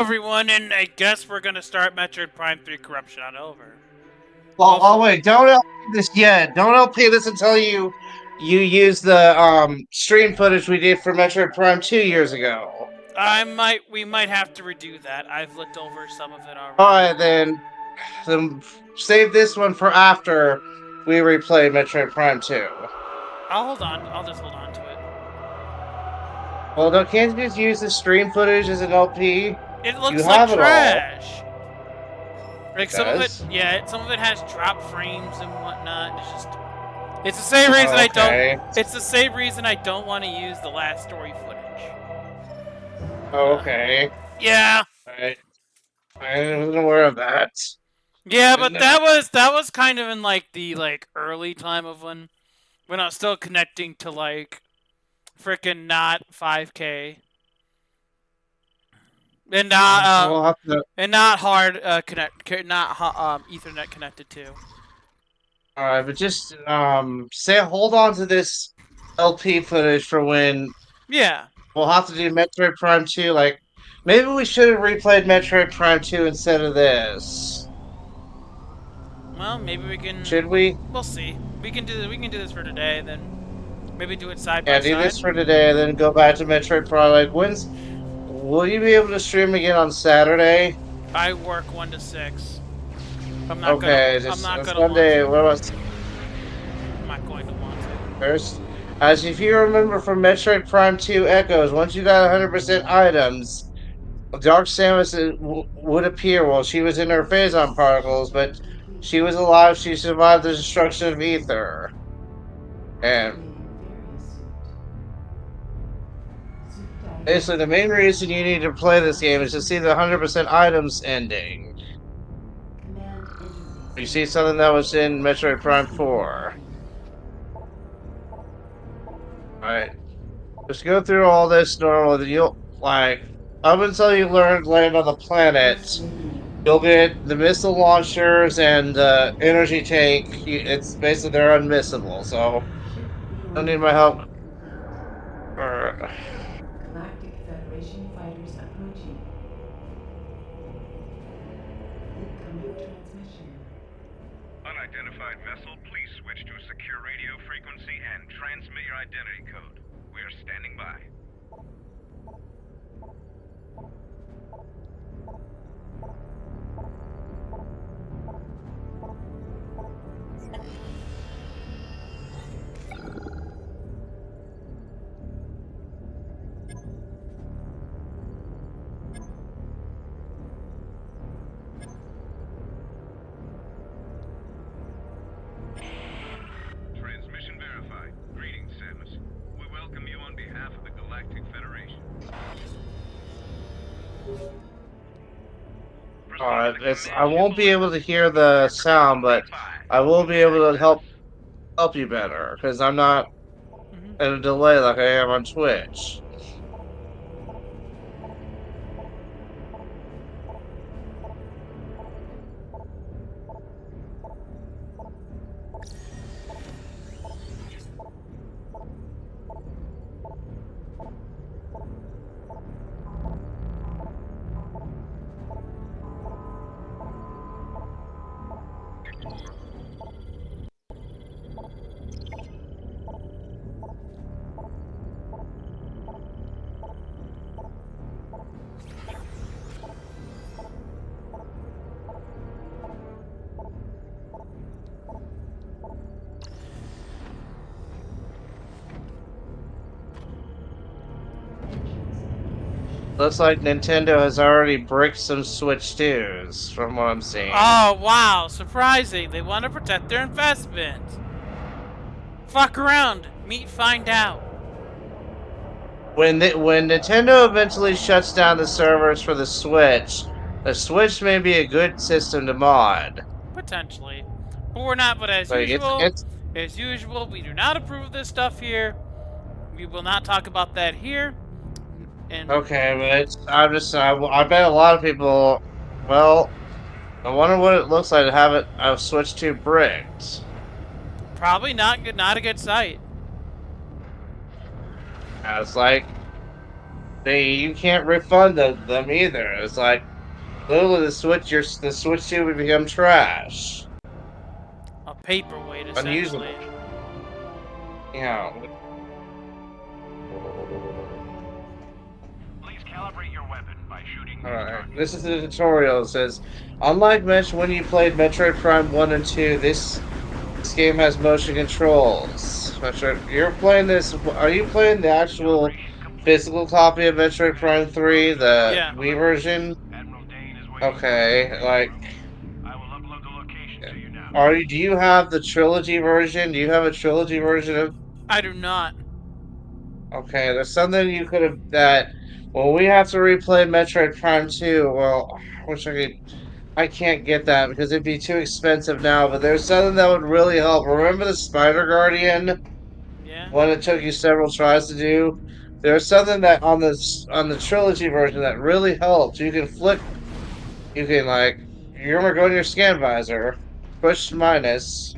Everyone, and I guess we're gonna start Metroid Prime 3 Corruption on over. Well, Also, oh wait, don't LP this yet. Don't LP this until you use the stream footage we did for Metroid Prime 2 years ago. we might have to redo that. I've looked over some of it All already. right, then save this one for after we replay Metroid Prime 2. I'll hold on. I'll just hold on to it. Well, no, can't you just use the stream footage as an LP? It You looks like have it all. trash. Like It some of it, does. yeah, some of it has drop frames and whatnot. It's the same reason Oh, I don't. okay. It's the same reason I don't want to use the last story footage. Oh, okay. Yeah. I wasn't aware of that. Yeah, Didn't but know. that was kind of in like the early time of when I was still connecting to like freaking not 5K We'll have to. and not hard not Ethernet connected to. All right, but just say hold on to this LP footage for when Yeah. we'll have to do Metroid Prime 2. Like maybe we should have replayed Metroid Prime 2 instead of this. Well, maybe we can. Should we? We'll see. We can do this for today. Then maybe do it side by Yeah, do side. this for today and then go back to Metroid Prime. Like when's will you be able to stream again on Saturday? I work 1 to 6. Okay, I'm just not gonna want Sunday. to. What about I'm not going to want to. first? As if you remember from Metroid Prime 2 Echoes, once you got 100% items, Dark Samus would appear while she was in her phazon particles, but she was alive. She survived the destruction of Ether. And basically, the main reason you need to play this game is to see the 100% items ending. You see something that was in Metroid Prime 4. Alright. Just go through all this normally. You'll, like, up until you land on the planet, you'll get the missile launchers and the energy tank. It's basically they're unmissable, so don't need my help. Galactic Federation fighters approaching. Incoming transmission. Unidentified vessel, please switch to a secure radio frequency and transmit your identity code. We are standing by. Transmission verified. Greetings, Samus. We welcome you on behalf of the Galactic Federation. I won't be able to hear the sound, but I will be able to help you better because I'm not at a delay like I am on Twitch. Looks like Nintendo has already bricked some Switch 2s, from what I'm seeing. Oh wow, surprising! They want to protect their investment. Fuck around, meet, find out. When Nintendo eventually shuts down the servers for the Switch may be a good system to mod. Potentially, but we're not. But as Like usual, it's we do not approve of this stuff here. We will not talk about that here. And okay, but I bet a lot of people. Well, I wonder what it looks like to have it. I've switched to bricked. probably not good. Not a good sight. Yeah, it's like you can't refund them either. It's like literally the Switch 2 would become trash. A paperweight, essentially. Unusable. Yeah. Please calibrate your weapon by shooting these Alright. targets. This is the tutorial. It says, unlike when you played Metroid Prime 1 and 2, this game has motion controls. Metroid, you're playing this. Are you playing the actual physical copy of Metroid Prime 3, the Yeah. Wii version? Admiral Dane is waiting. Okay, like, I will upload the location to you now. do you have the trilogy version? Do you have a trilogy version of? I do not. Okay, there's something you could have that. Well, we have to replay Metroid Prime 2. Well, I wish I could. I can't get that because it'd be too expensive now. But there's something that would really help. Remember the Spider Guardian? Yeah. One it took you several tries to do. There's something that on the trilogy version that really helps. You can flick. You can like. You remember go to your scan visor, push minus,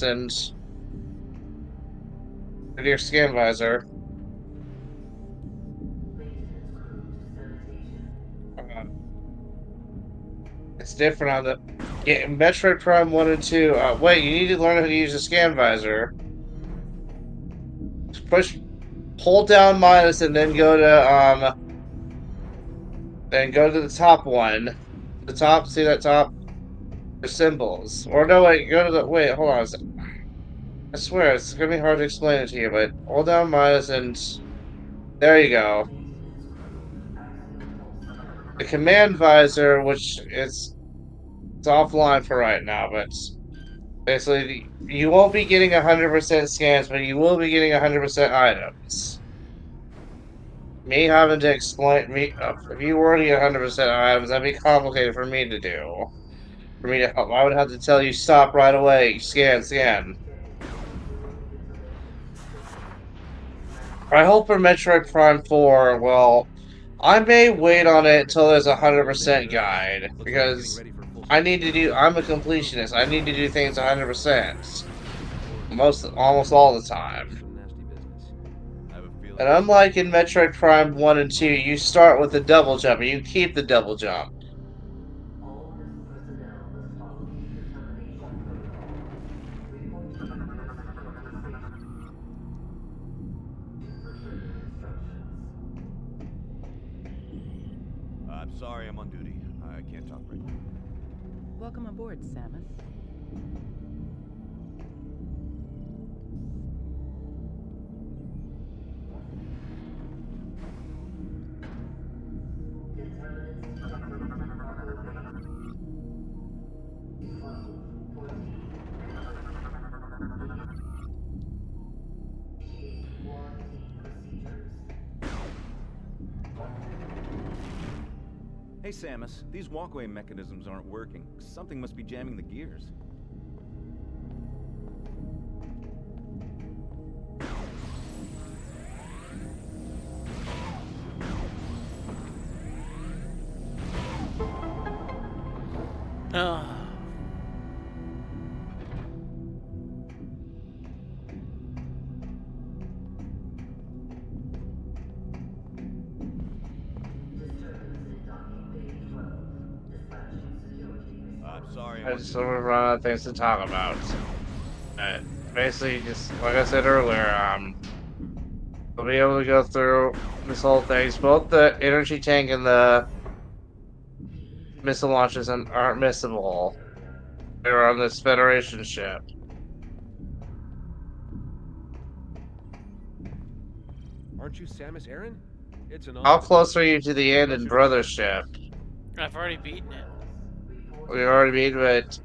and go to your scan visor. Uh, it's different on the Metroid Prime 1 and 2. Wait, you need to learn how to use the scan visor. Push, hold down minus, and then go to the top one. The top, see that top? The symbols. Or no, wait, go to the wait. Hold on. I swear it's gonna be hard to explain it to you, but hold down minus and there you go. The command visor, which it's offline for right now, but basically you won't be getting 100% scans, but you will be getting 100% items. Me having to explain if you were to get 100% items, that'd be complicated for me to do. For me to help, I would have to tell you stop right away, scan, scan. I hope for Metroid Prime 4, well, I may wait on it until there's a 100% guide because I'm a completionist. I need to do things 100%. Almost all the time. And unlike in Metroid Prime 1 and 2, you start with the double jump and you keep the double jump. I'm sorry, I'm on duty. I can't talk right now. Welcome aboard, Samus. Hey, Samus, these walkway mechanisms aren't working. Something must be jamming the gears. Ugh. I'm sorry, I I'm on just duty. sort of run out of things to talk about. Basically, just like I said earlier, we'll be able to go through this whole thing. Both the energy tank and the missile launches aren't missable. They're on this Federation ship. Aren't you Samus Aran? It's an How honor. close are you to the end in Brother ship? I've already beaten it. We already beat it.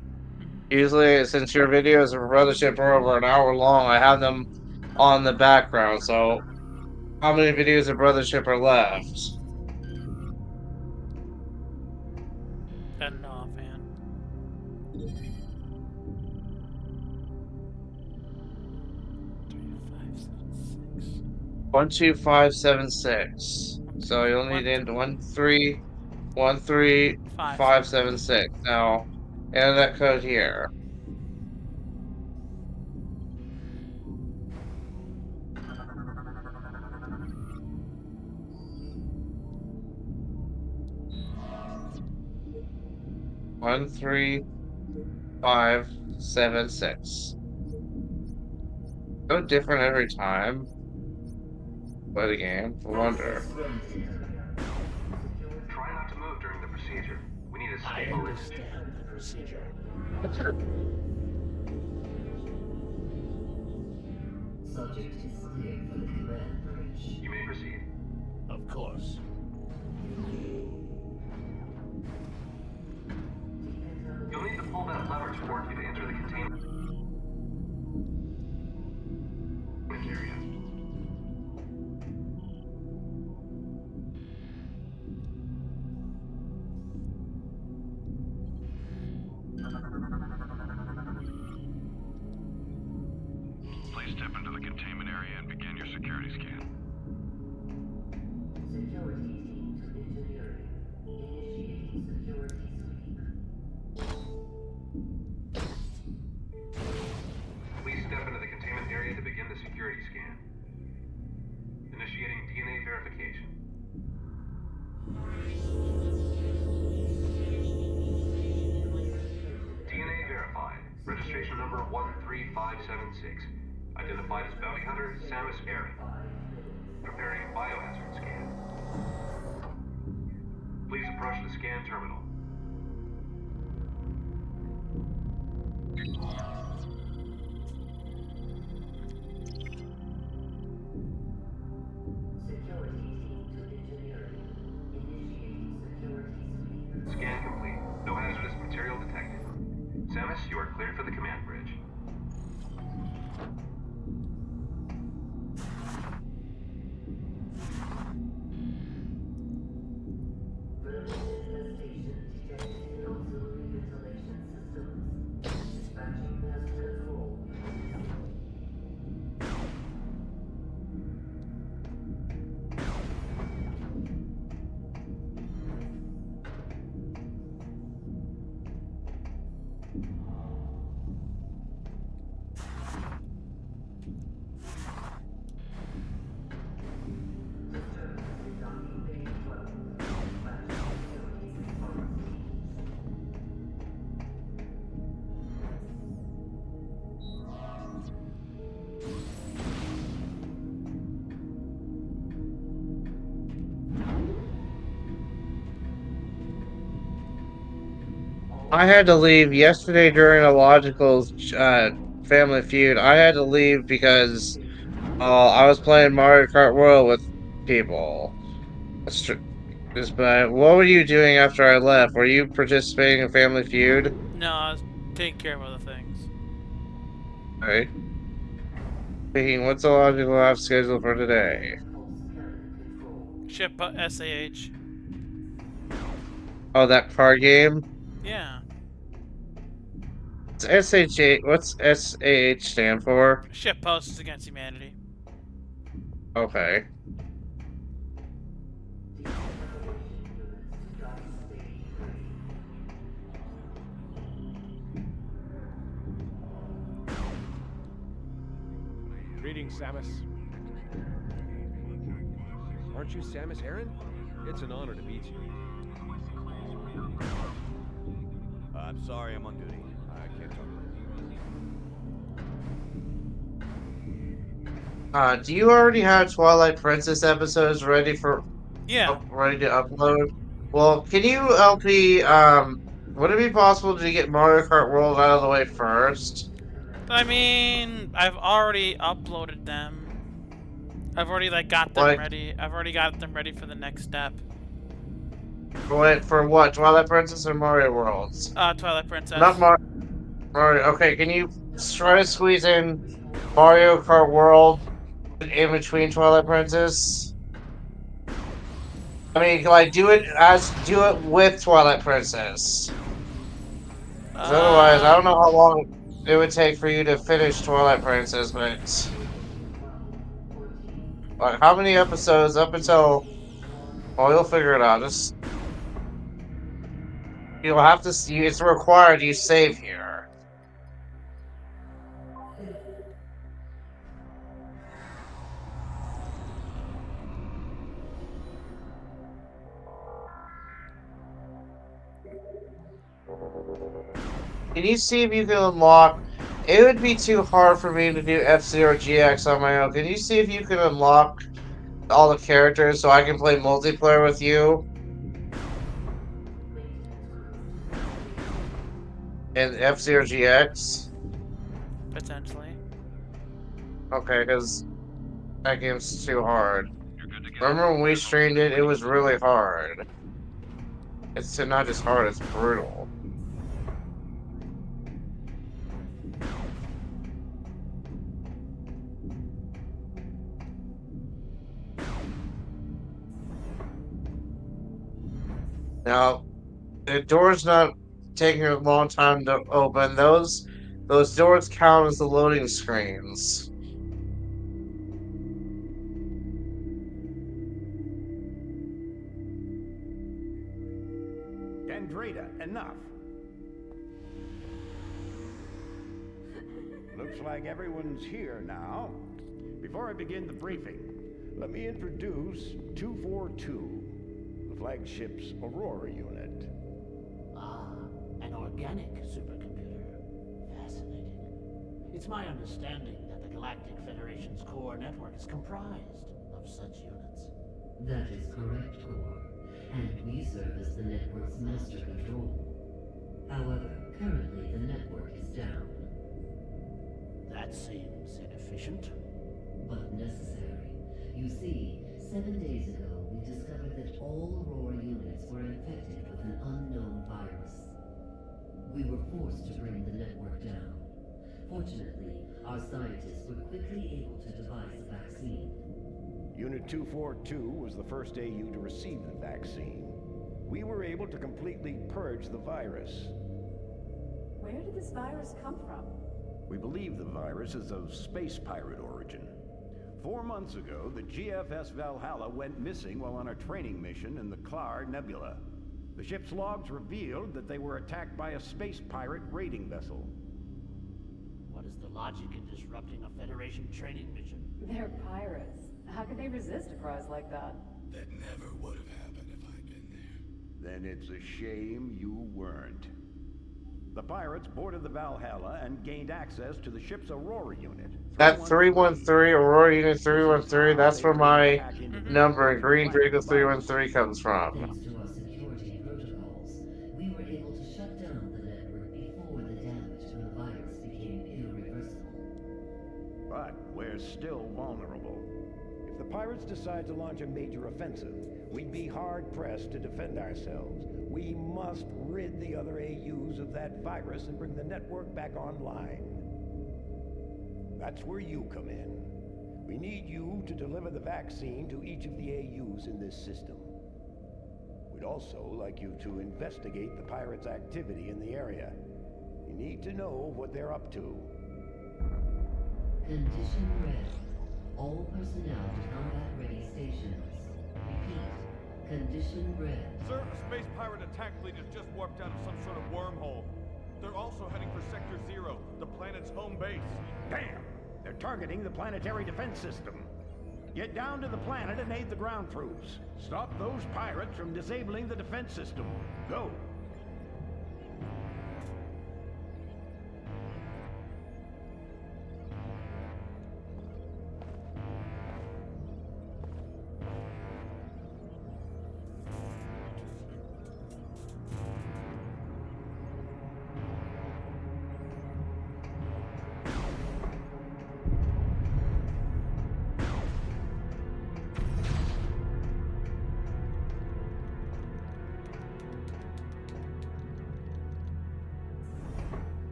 Usually, since your videos of Brother ship are over an hour long, I have them on the background. So, how many videos of Brother ship are left? I don't know offhand. 12576. So you'll need in 1313576. Now, enter that code here. 13576. So different every time. Play the game. I wonder. Try not to move during the procedure. We need a stable image. Subject is cleared for the command bridge. You may proceed. Of course. You'll need to pull that lever to work you to enter the containment area. Please step into the containment area and begin your security scan. Security team to engineering. Initiating security sweep. Please step into the containment area to begin the security scan. Initiating DNA verification. DNA verified. Registration number 13576. Identified as bounty hunter Samus Aran. Preparing biohazard scan. Please approach the scan terminal. Security team to engineering. Initiating security sweep. Scan complete. No hazardous material detected. Samus, you are cleared for the command bridge. Vermin infestation detected in auxiliary ventilation systems. Dispatching pest control. Disturbance in docking bay 12. Dispatching facilities response teams. I had to leave yesterday during a logical Family Feud. I had to leave because I was playing Mario Kart World with people. But what were you doing after I left? Were you participating in Family Feud? No, I was taking care of other things. Right. Thinking, what's the logical off schedule for today? Ship SAH. Oh, that card game? Yeah. What's SHA? What's SAH stand for? Ship posts against humanity. Okay. Greetings, Samus. Aren't you Samus Aran? It's an honor to meet you. I'm sorry, I'm on duty. I can't talk right now. Do you already have Twilight Princess episodes ready for Yeah. ready to upload? Well, can you LP would it be possible to get Mario Kart World out of the way first? I mean, I've already uploaded them. I've already got them Like, ready. I've already got them ready for the next step. wait, for what? Twilight Princess or Mario Worlds? Twilight Princess. Not Mario. Okay, can you try to squeeze in Mario Kart World in between Twilight Princess? I mean, like, do it with Twilight Princess. 'Cause otherwise, I don't know how long it would take for you to finish Twilight Princess, but like, how many episodes up until? Oh, you'll figure it out. Just you'll have to see. It's required you save here. Can you see if you can unlock? It would be too hard for me to do F-Zero GX on my own. Can you see if you can unlock all the characters so I can play multiplayer with you in F-Zero GX? Potentially. Okay, because that game's too hard. You're good to go. Remember when we streamed it? It was really hard. It's not just hard, it's brutal. Now, the door's not taking a long time to open. Those doors count as the loading screens. Andreda, enough. Looks like everyone's here now. Before I begin the briefing, let me introduce 242, the flagship's Aurora unit. Ah, an organic supercomputer. Fascinating. It's my understanding that the Galactic Federation's core network is comprised of such units. That is correct, Core. And we serve as the network's master control. However, currently the network is down, That seems inefficient. but necessary. You see, 7 days ago, we discovered that all Aurora units were infected with an unknown virus. We were forced to bring the network down. Fortunately, our scientists were quickly able to devise a vaccine. Unit 242 was the first AU to receive the vaccine. We were able to completely purge the virus. Where did this virus come from? We believe the virus is of space pirate origin. 4 months ago, the GFS Valhalla went missing while on a training mission in the Klar Nebula. The ship's logs revealed that they were attacked by a space pirate raiding vessel. What is the logic in disrupting a Federation training mission? They're pirates. How could they resist a prize like that? That never would have happened if I'd been there. Then it's a shame you weren't. The pirates boarded the Valhalla and gained access to the ship's Aurora unit. That 313, Aurora Unit 313, that's where my number in Green Draco 313 comes from. Thanks to our security protocols, we were able to shut down the network before the damage from the virus became irreversible. But we're still vulnerable. If the pirates decide to launch a major offensive, we'd be hard-pressed to defend ourselves. We must rid the other AUs of that virus and bring the network back online. That's where you come in. We need you to deliver the vaccine to each of the AUs in this system. We'd also like you to investigate the pirates' activity in the area. You need to know what they're up to. Condition red. All personnel to combat-ready stations. Repeat. Condition red. Sir, a space pirate attack fleet has just warped out of some sort of wormhole. They're also heading for Sector 0, the planet's home base. Damn! They're targeting the planetary defense system. Get down to the planet and aid the ground troops. Stop those pirates from disabling the defense system. Go!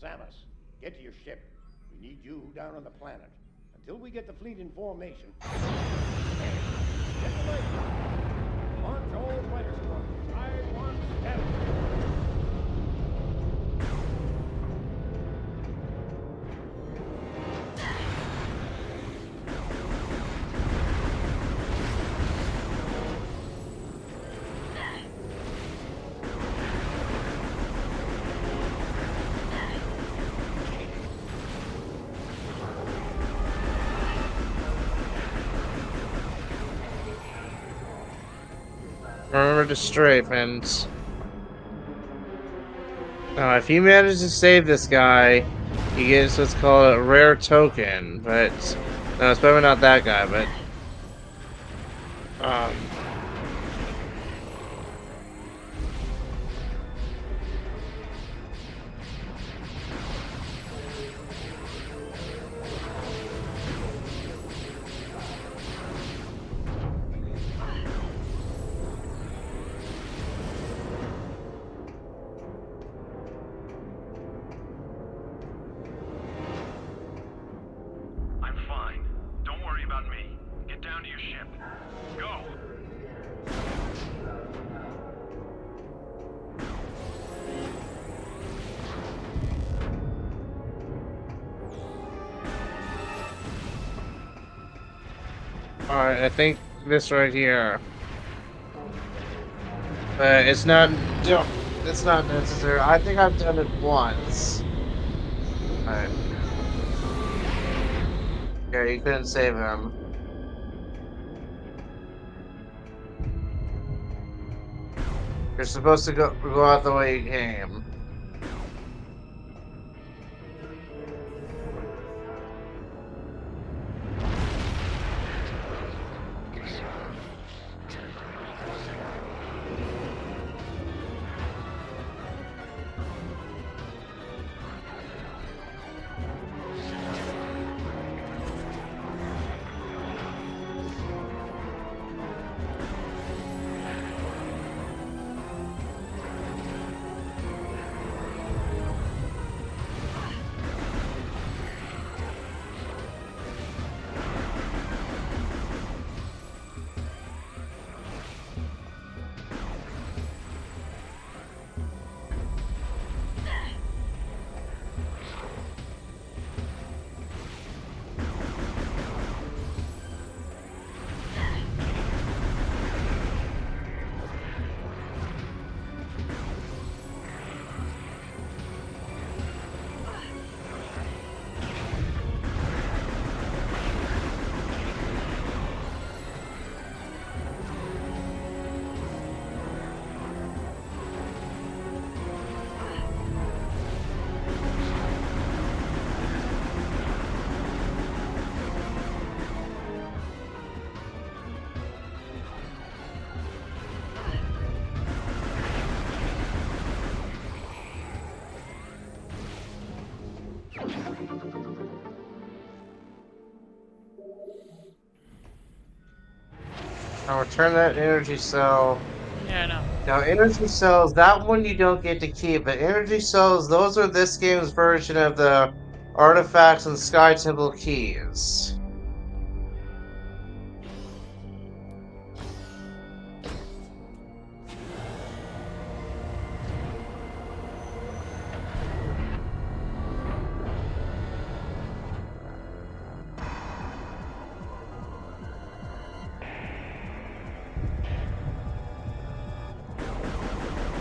Samus, get to your ship. We need you down on the planet. Until we get the fleet in formation. Get the leg. Launch all fighter squadrons. I want stealth. Remember to strafe, and if you manage to save this guy, he gets what's called a rare token. But no, it's probably not that guy. But I'm fine. Don't worry about me. Get down to your ship. Go! alright, I think this right here. But it's not. It's not necessary. I think I've done it once. Alright. Yeah, you couldn't save him. You're supposed to go out the way you came. Now return that energy cell. Yeah, I know. Now energy cells, that one you don't get to keep, but energy cells, those are this game's version of the artifacts and Sky Temple keys.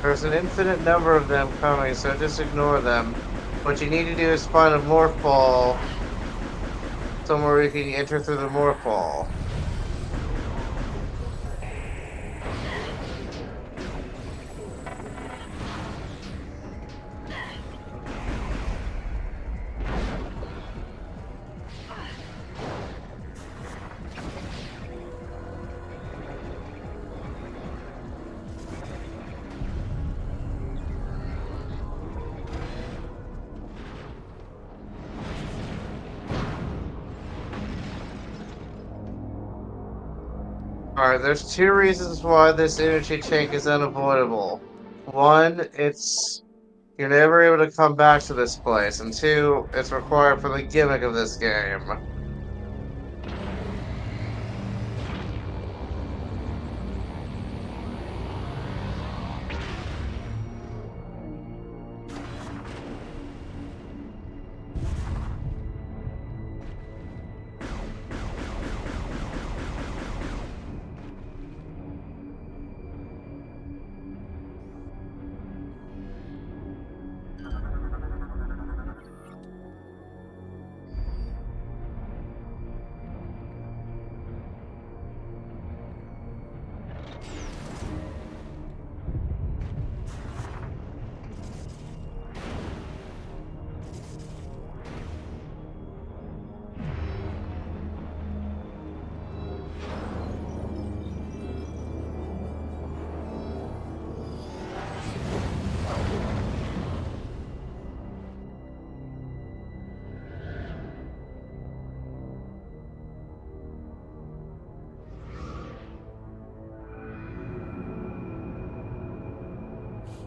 There's an infinite number of them coming, so just ignore them. What you need to do is find a morph ball somewhere you can enter through the morph ball. Alright, there's two reasons why this energy tank is unavoidable. One, you're never able to come back to this place, and two, it's required for the gimmick of this game.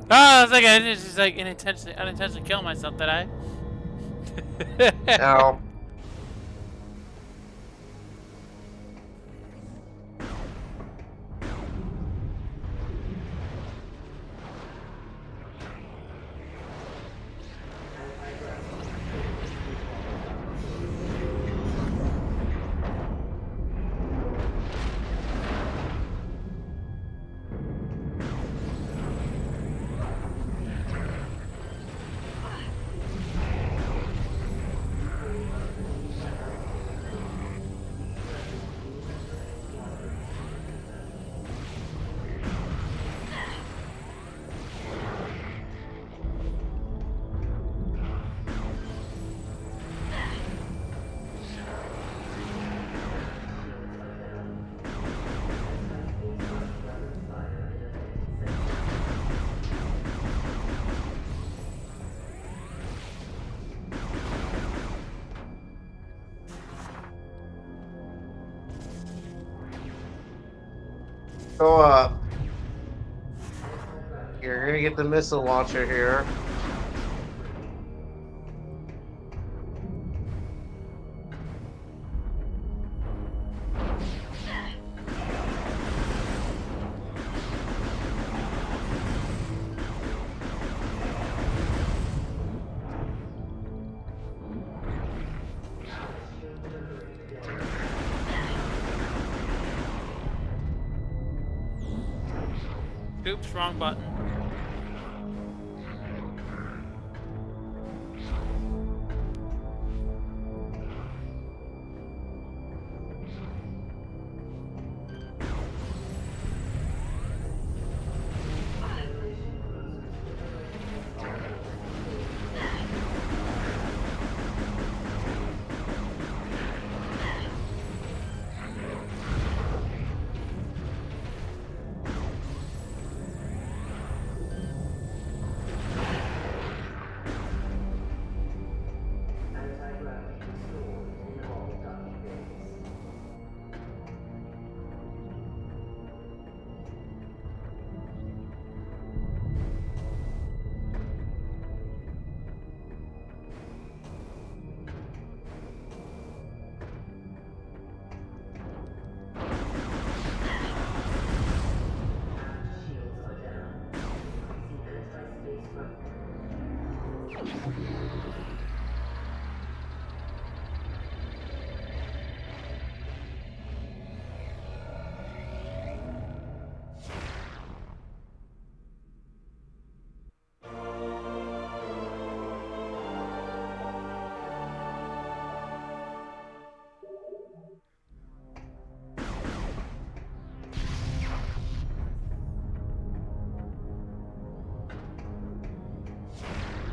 Oh, it's like I didn't just like unintentionally kill myself, did I? Now, go up. You're gonna get the missile launcher here. Oops, wrong button.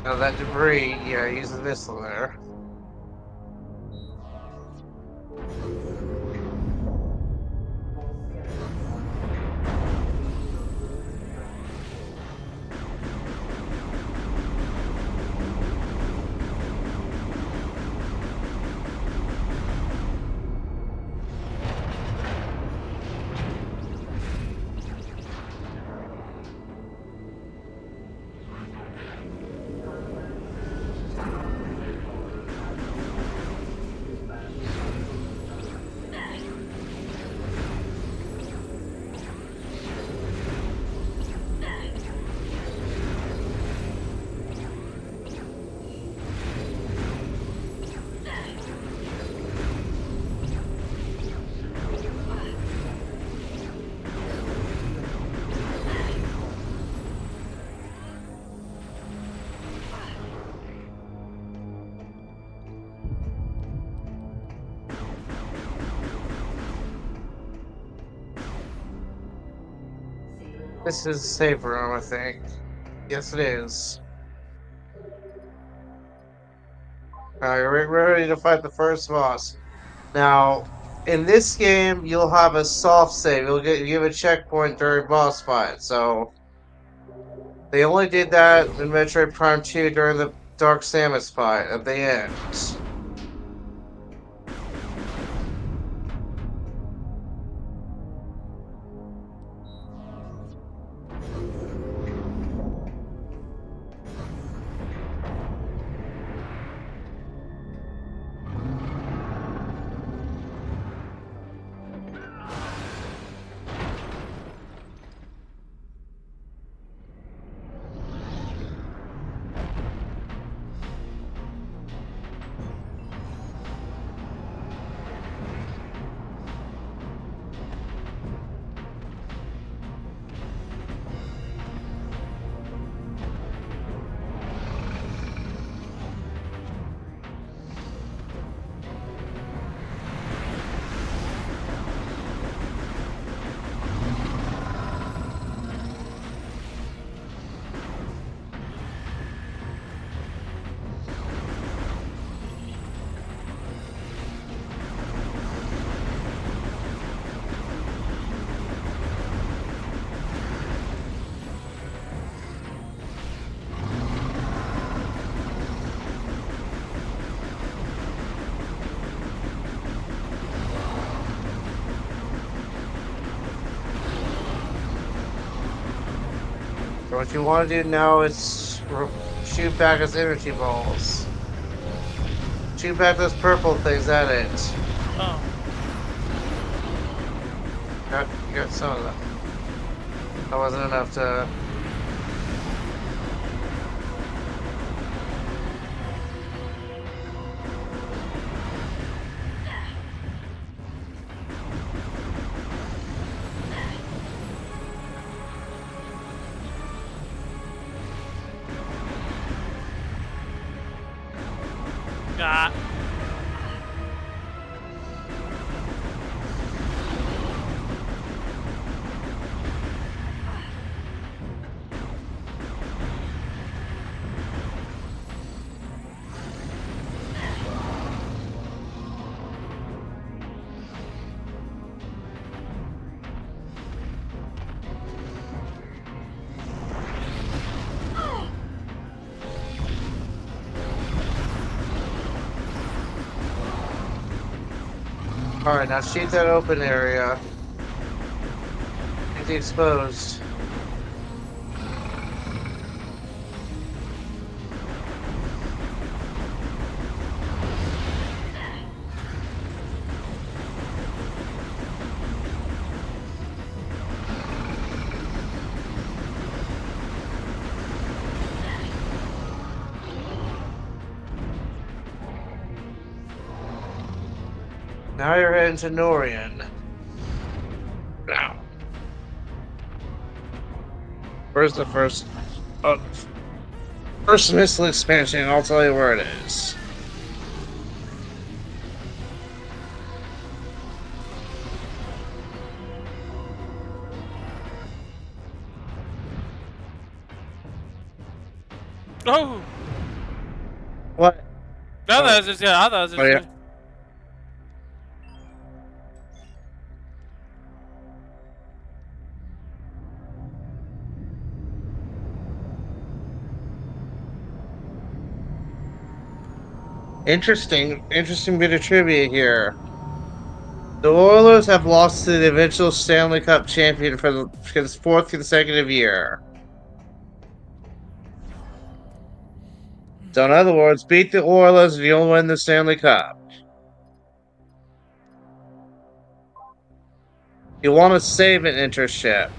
Now that debris, yeah, use the missile there. This is a safe room, I think. Yes, it is. Alright, we're ready to fight the first boss. Now, in this game, you'll have a soft save. You give a checkpoint during boss fight. So they only did that in Metroid Prime 2 during the Dark Samus fight at the end. What you want to do now is shoot back his energy balls. Shoot back those purple things at it. Oh. You got some of them. That wasn't enough to... Ah. Alright, now shoot that open area. Get the exposed. Now you're heading to Norian. Now. Where's the first... first missile expansion, I'll tell you where it is. Oh! What? No, that was just, yeah, I thought it was just... Oh, yeah. Interesting bit of trivia here. The Oilers have lost to the eventual Stanley Cup champion for the fourth consecutive year. So in other words, beat the Oilers and you'll win the Stanley Cup. You want to save an internship.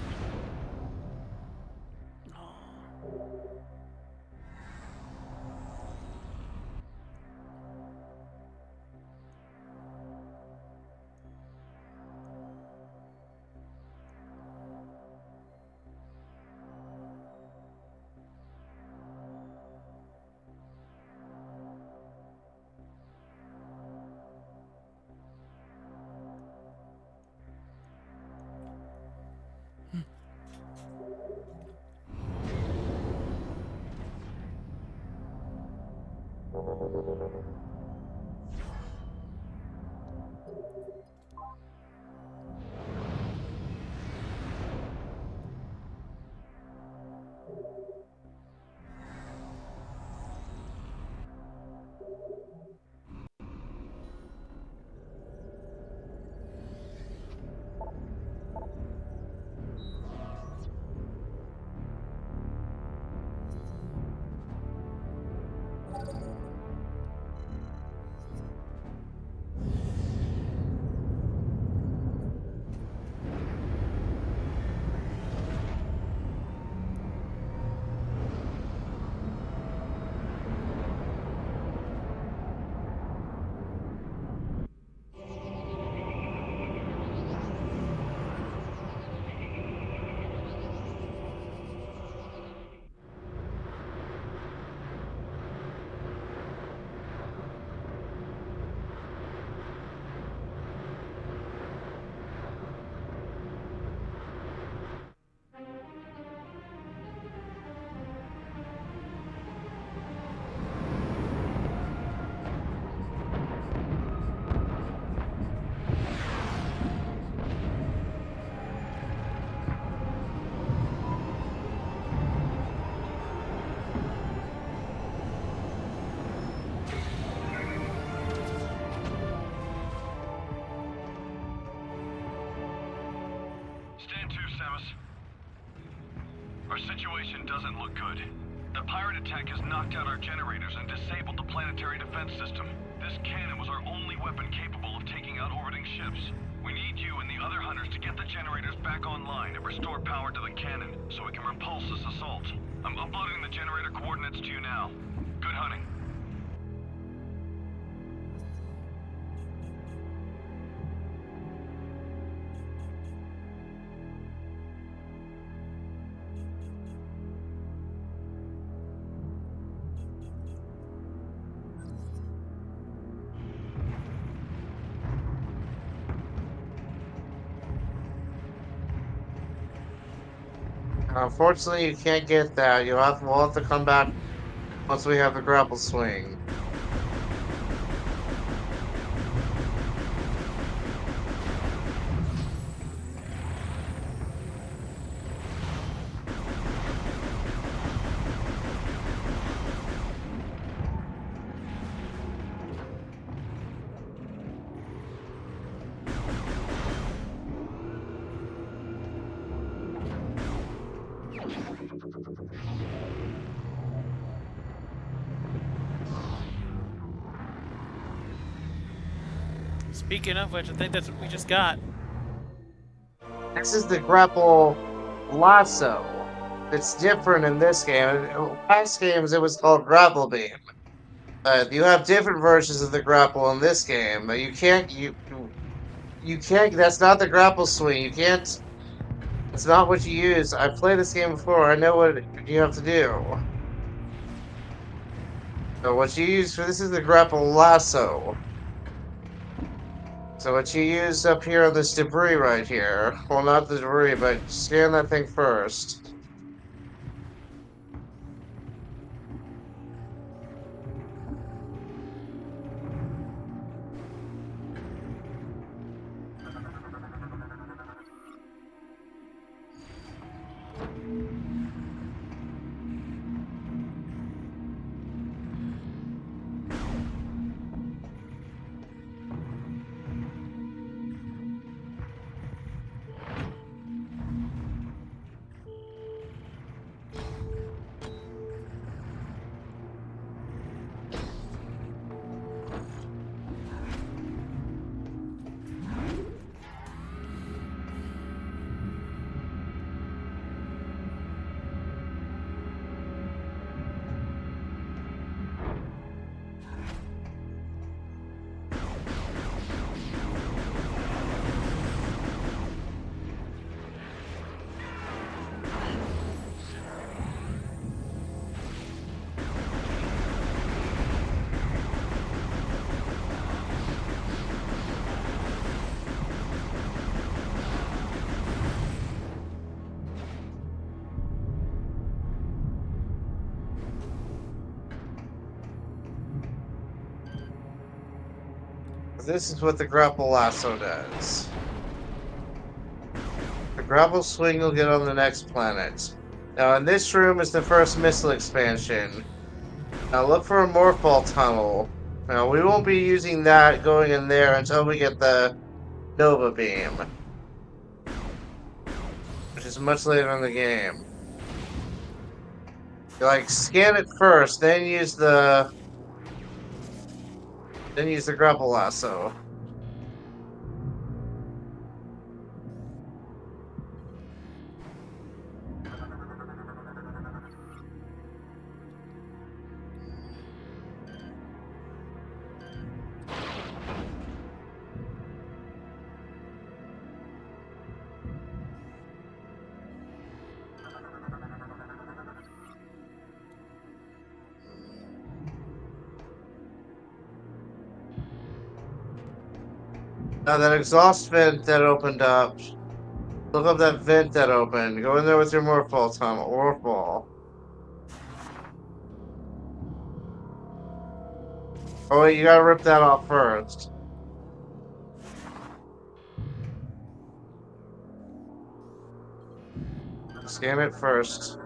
Stand to, Samus. Our situation doesn't look good. The pirate attack has knocked out our generators and disabled the planetary defense system. This cannon was our only weapon capable of taking out orbiting ships. We need you and the other hunters to get the generators back online and restore power to the cannon so we can repulse this assault. I'm uploading the generator coordinates to you now. Good hunting. Unfortunately, you can't get that. We'll have to come back once we have the grapple swing. Speaking of which, I think that's what we just got. This is the grapple lasso. It's different in this game. In past games, it was called grapple beam. You have different versions of the grapple in this game, but you can't. That's not the grapple swing. You can't. It's not what you use. I played this game before. I know what you have to do. So what you use for this is the grapple lasso. So what you use up here on this debris right here. Well, not the debris, but scan that thing first. This is what the grapple lasso does. The grapple swing will get on the next planet. Now, in this room is the first missile expansion. Now, look for a Morphball tunnel. Now, we won't be using that going in there until we get the Nova Beam, which is much later in the game. You, scan it first, then use the grapple lasso. Now that exhaust vent that opened up, look up that vent that opened. Go in there with your Morphball tunnel. Morphball. Oh wait, you gotta rip that off first. Scan it first.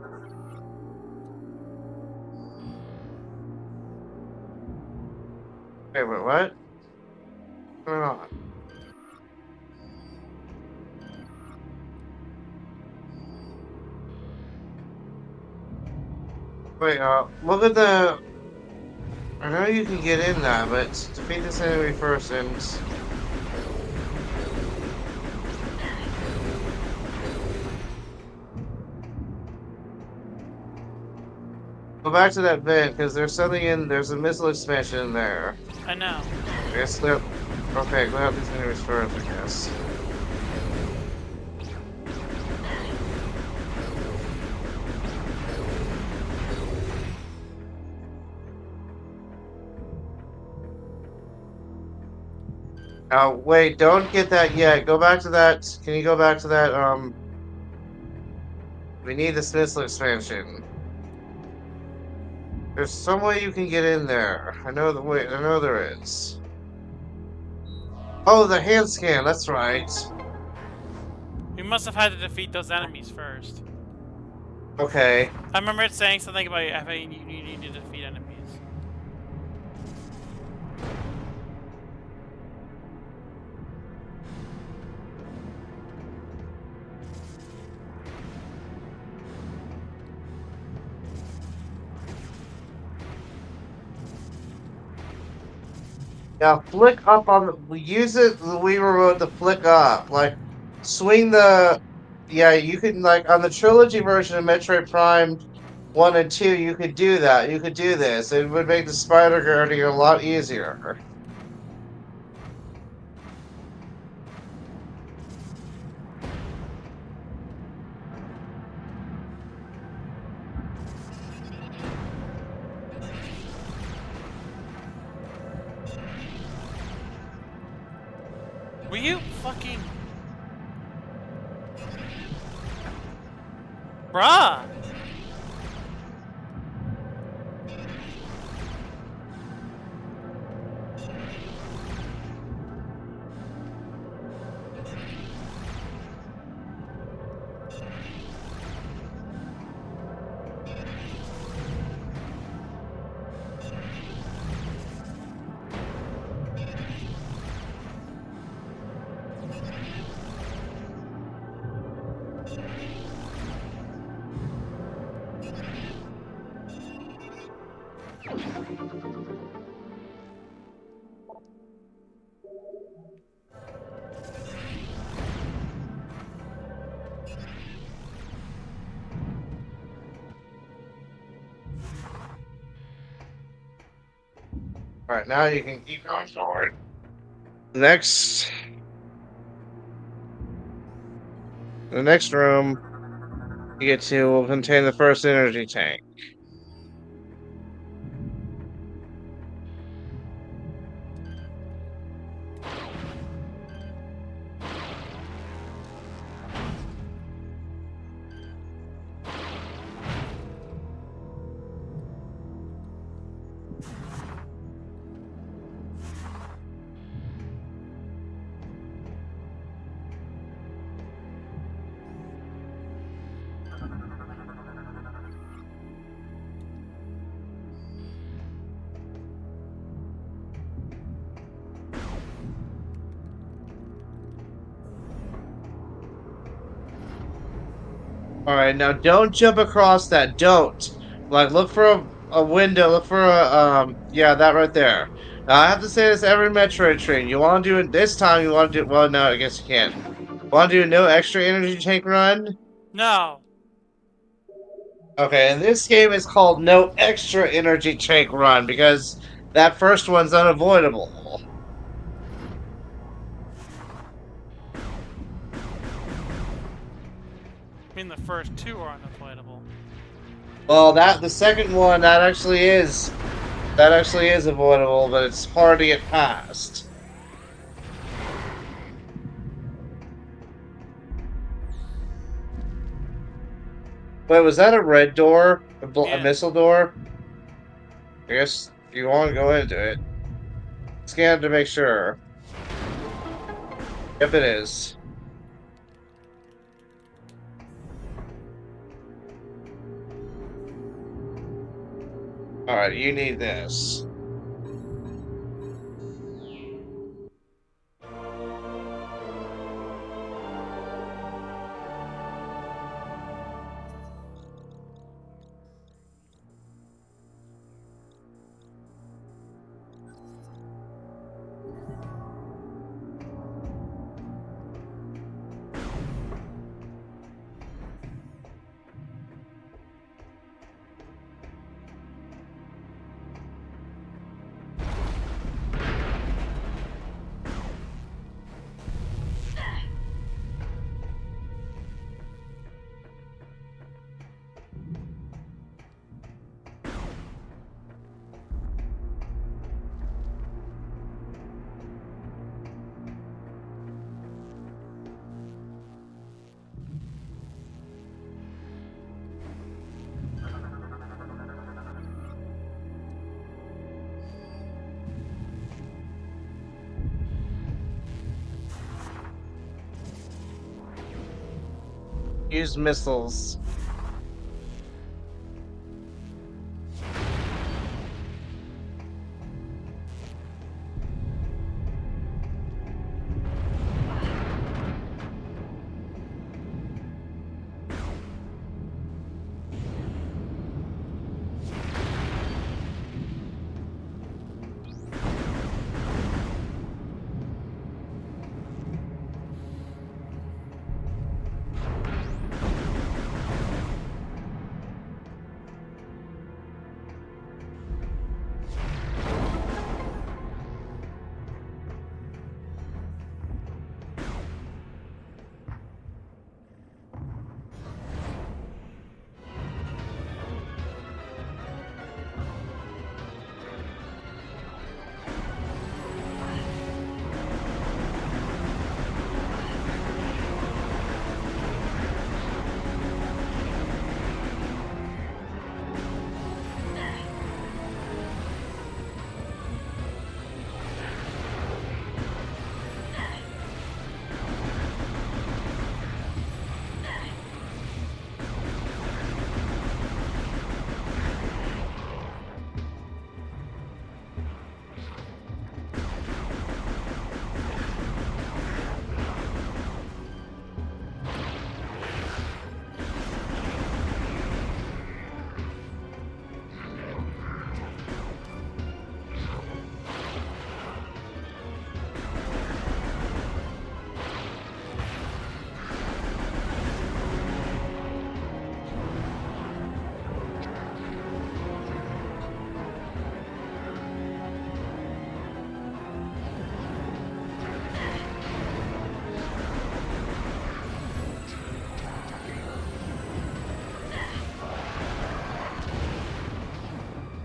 Wait, what? What's going on? Wait, look at the. I know you can get in that, but defeat this enemy first and. Go back to that vent, because there's something in. There's a missile expansion in there. I know. I guess clear. Okay, clear out these enemies first, I guess. Wait, don't get that yet. Go back to that. Can you go back to that? We need this missile expansion. There's some way you can get in there. I know the way. I know there is. Oh, the hand scan. That's right. We must have had to defeat those enemies first. Okay. I remember it saying something about having you need to defeat enemies. Now flick up on the. We use it the Wii remote to flick up. Like swing the. Yeah, you can like on the trilogy version of Metroid Prime 1 and 2. You could do that. You could do this. It would make the spider guarding a lot easier. Were you fucking... Bruh! Alright, now you can keep going forward. Next. The next room you get to will contain the first energy tank. Alright, now don't jump across that. Don't. Like, look for a window. Look for yeah, that right there. Now, I have to say this every Metroid train. You want to do it this time, you want to do, well, no, I guess you can't. Want to do no extra energy tank run? No. Okay, and this game is called No Extra Energy Tank Run because that first one's unavoidable. I mean, the first two are unavoidable. Well, the second one, that actually is avoidable, but it's hard to get past. Wait, was that a red door? A missile door? I guess if you want to go into it. Scan to make sure. Yep, it is. Alright, you need this. Use missiles.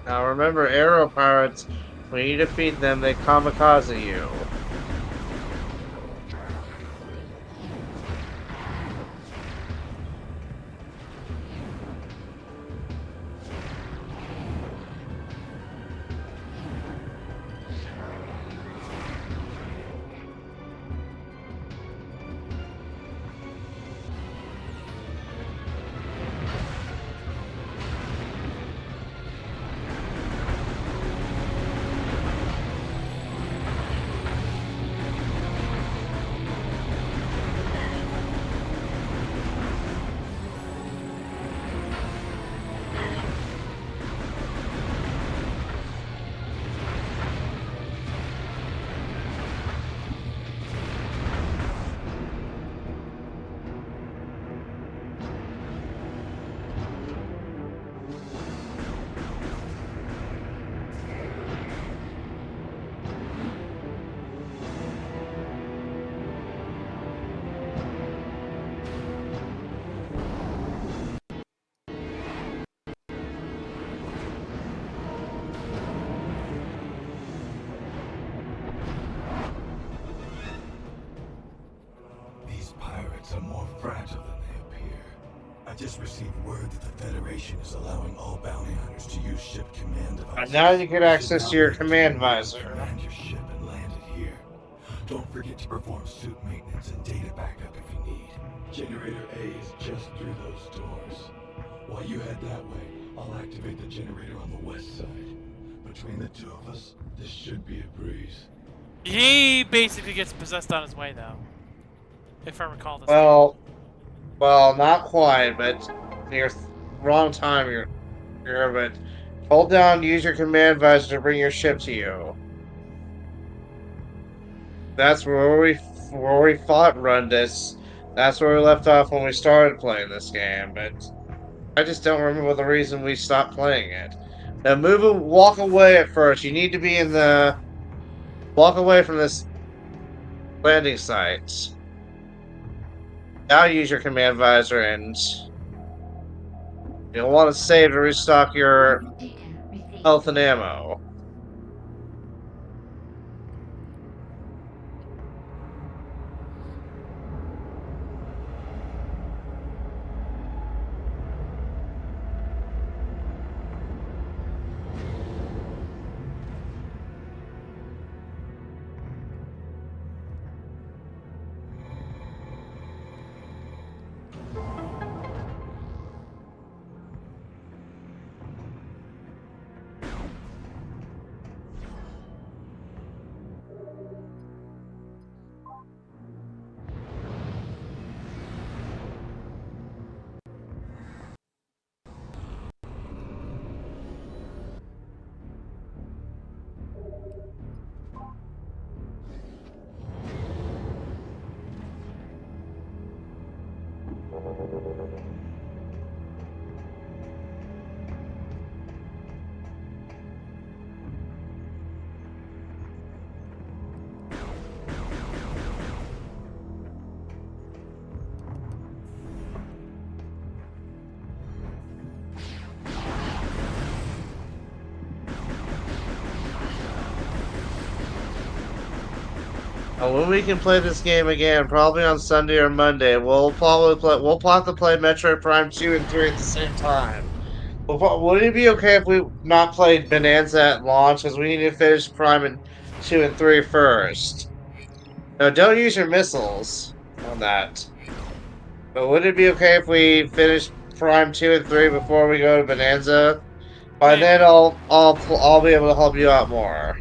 Now remember, Aero Pirates, when you defeat them, they kamikaze you. These pirates are more fragile than they appear. I just received word that the Federation is allowing all bounty hunters to use ship command devices. And now you get access now to your be able command remotely visor. Command your ship and land it here. Don't forget to perform suit maintenance and data backup if you need. Generator A is just through those doors. While you head that way, I'll activate the generator on the west side. Between the two of us, this should be a breeze. He basically gets possessed on his way, though. If I recall this. Well, not quite, but you're wrong time. But hold down, use your command visor to bring your ship to you. That's where we fought Rundus. That's where we left off when we started playing this game. But I just don't remember the reason we stopped playing it. Now walk away at first. You need to be in the walk away from this landing site. Now use your command visor and you'll want to save to restock your health and ammo. When we can play this game again, probably on Sunday or Monday, we'll probably play. We'll probably play Metroid Prime 2 and 3 at the same time. Would it be okay if we not played Bonanza at launch? Because we need to finish Prime and 2 and 3 first. No, don't use your missiles on that. But would it be okay if we finish Prime 2 and 3 before we go to Bonanza? By then, I'll be able to help you out more.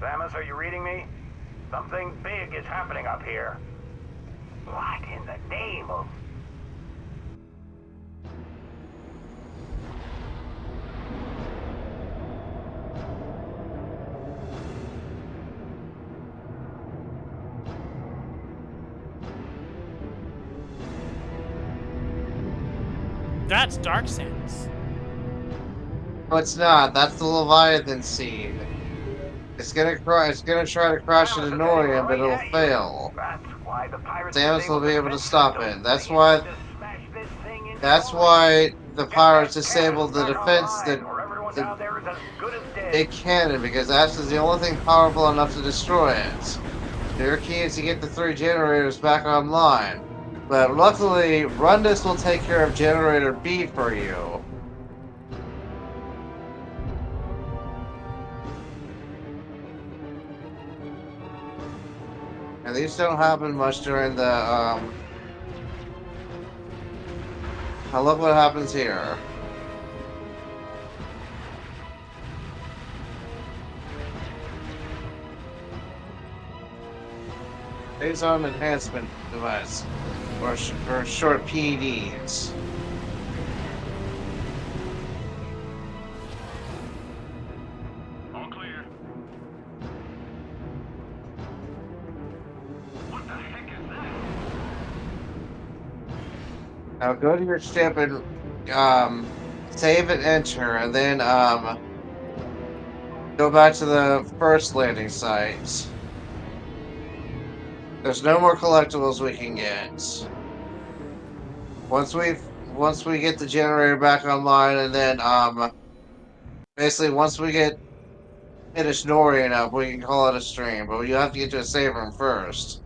Samus, are you reading me? Something big is happening up here. What in the name of... That's Dark Samus. No, it's not. That's the Leviathan scene. It's gonna try to crash into Norium, but it'll fail. That's why the pirates Samus will be able to defense stop system. it. They intend to smash this thing into That's oblivion. why the Get pirates that disabled the cannon back defense online, or everyone the down there is as good as dead. big cannon, because that's the only thing powerful enough to destroy it. Your key is to get the 3 generators back online. But luckily, Rundus will take care of Generator B for you. And these don't happen much during the, Now look what happens here. Phase arm enhancement device, or short PEDs. All clear. What the heck is that? Now go to your ship and save and enter, and then go back to the first landing site. There's no more collectibles we can get. once we get the generator back online, and then basically once we get finished Nori up, we can call it a stream. But you have to get to a save room first.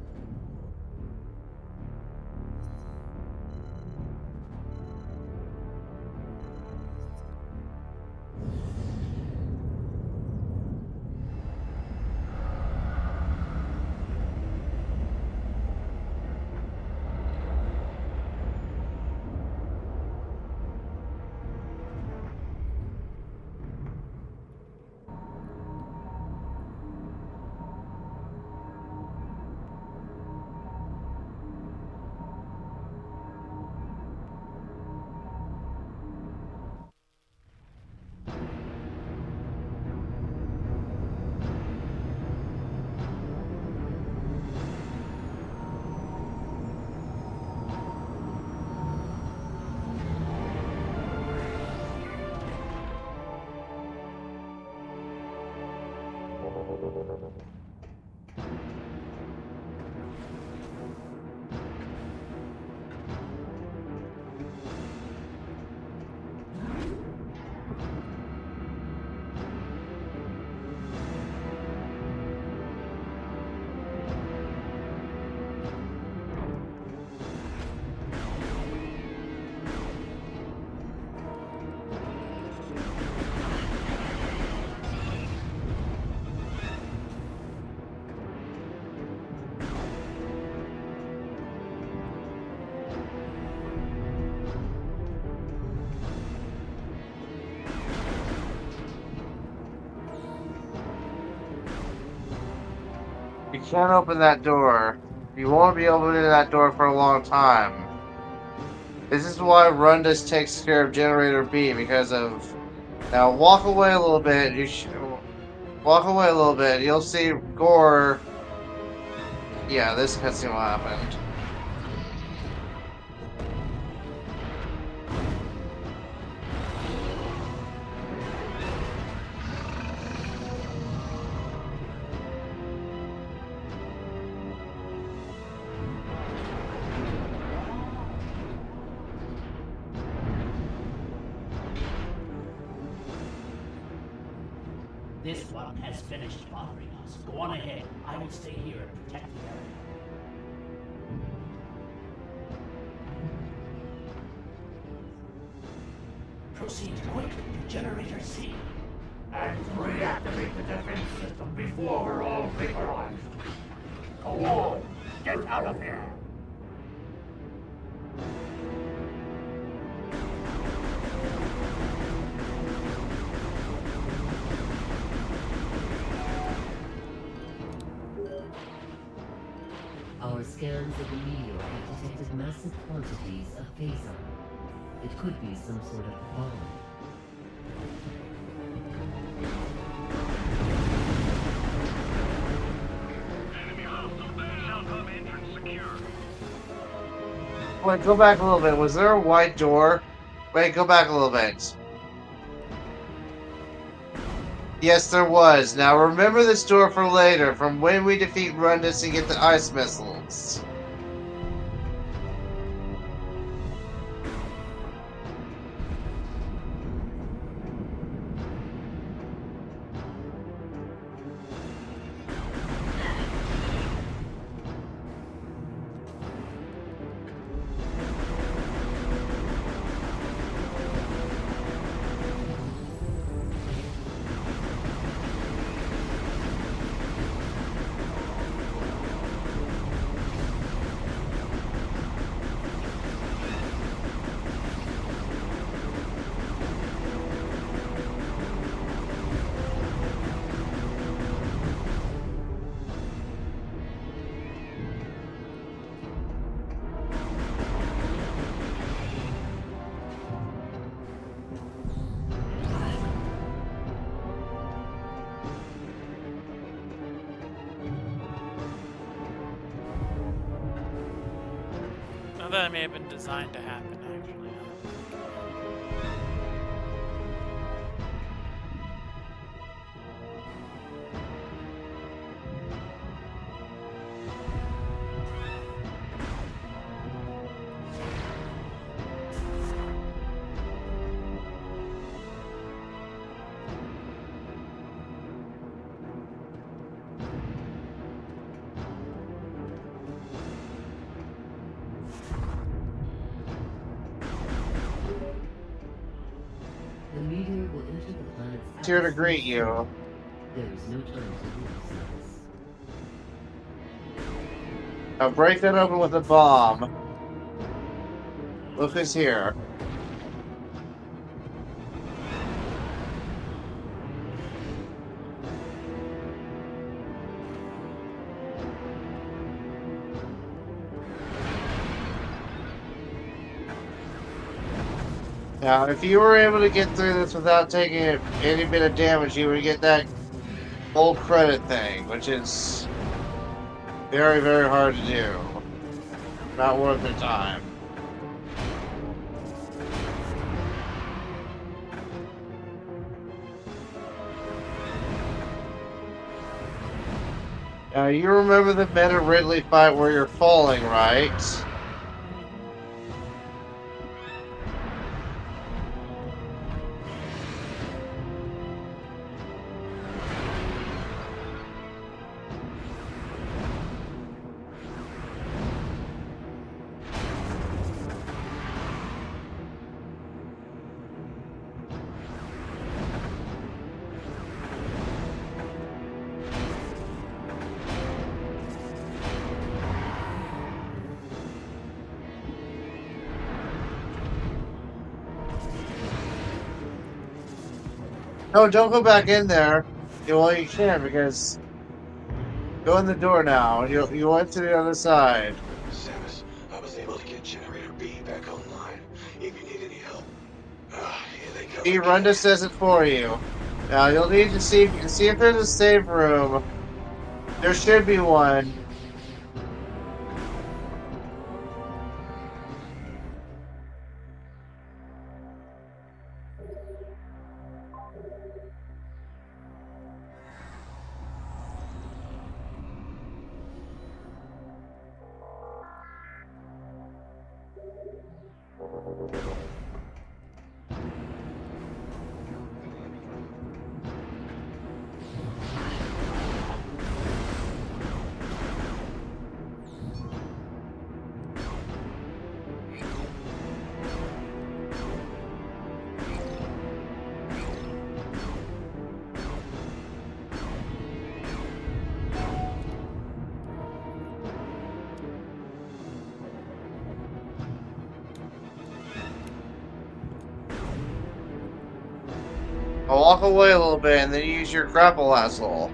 You can't open that door. You won't be opening that door for a long time. This is why Rundus takes care of Generator B because of. Now walk away a little bit. Walk away a little bit. You'll see Gore. Yeah, this cutscene will happen. This one has finished bothering us. Go on ahead. I will stay here and protect the area. Proceed quickly to Generator C. And reactivate the defense system before we're all vaporized. Go on! Get out of here! Our scans of the meteor have detected massive quantities of phason. It could be some sort of bomb. Wait, go back a little bit. Was there a white door? Wait, go back a little bit. Yes, there was. Now remember this door for later, from when we defeat Rundus and get the ice missiles. That may have been designed to happen, actually. The meteor will enter the planet's It's here to atmosphere greet you. soon. There is no time to lose, Samus. Now break that open with a bomb. Look who's here. Now, if you were able to get through this without taking any bit of damage, you would get that gold credit thing, which is very, very hard to do. Not worth the time. Now, you remember the Meta Ridley fight where you're falling, right? No, don't go back in there. Well, you can, because go in the door now. You went to the other side. Samus, I was able to get Generator B back online. If you need any help, here they come. He Runda says it for you. Now you'll need to see if there's a save room. There should be one. I'll walk away a little bit and then use your grapple asshole.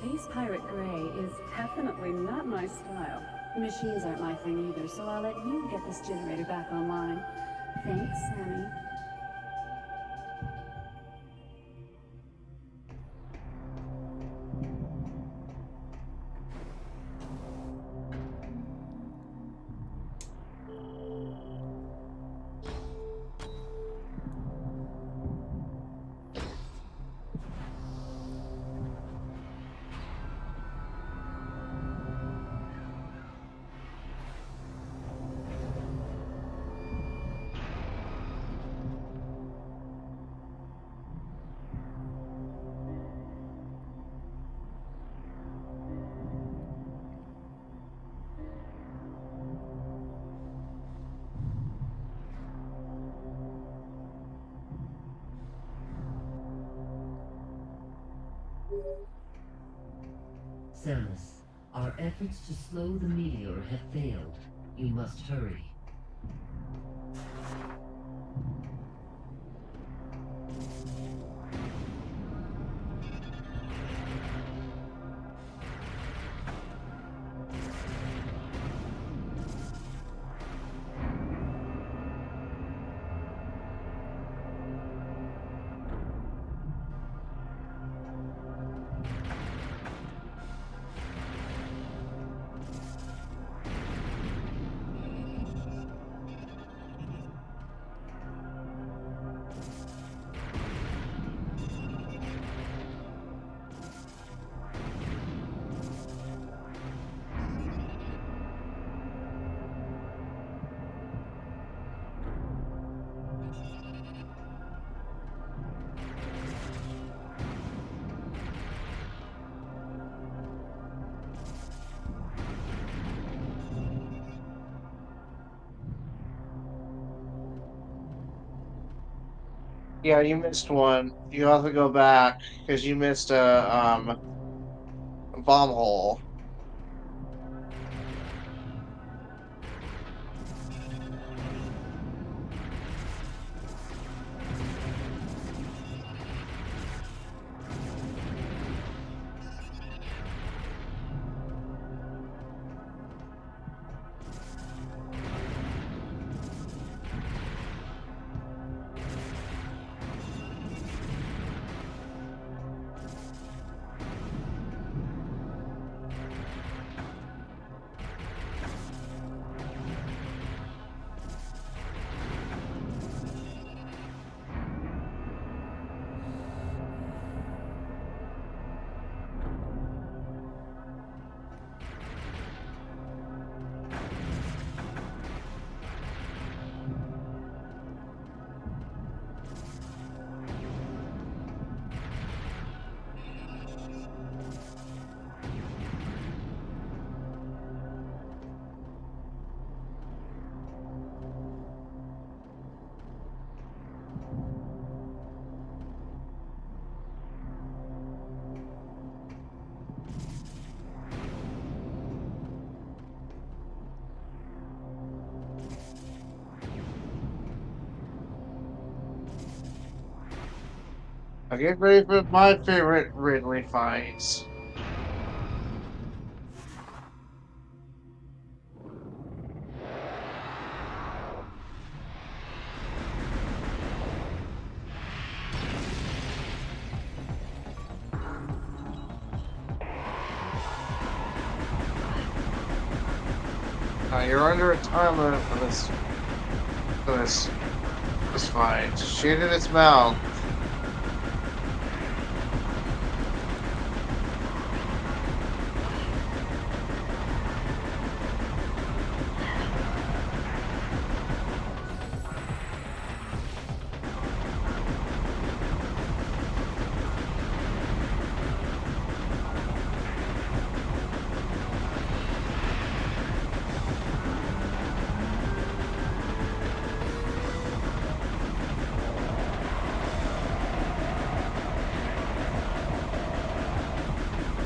Space Pirate Gray is definitely not my style. Machines aren't my thing either, so I'll let you get this generator back online. Thanks, Sammy. Samus, our efforts to slow the meteor have failed. You must hurry. Yeah, you missed one. You have to go back because you missed a bomb hole. Now get ready for my favorite Ridley fights. You're under a time limit for this fight. Shoot in its mouth.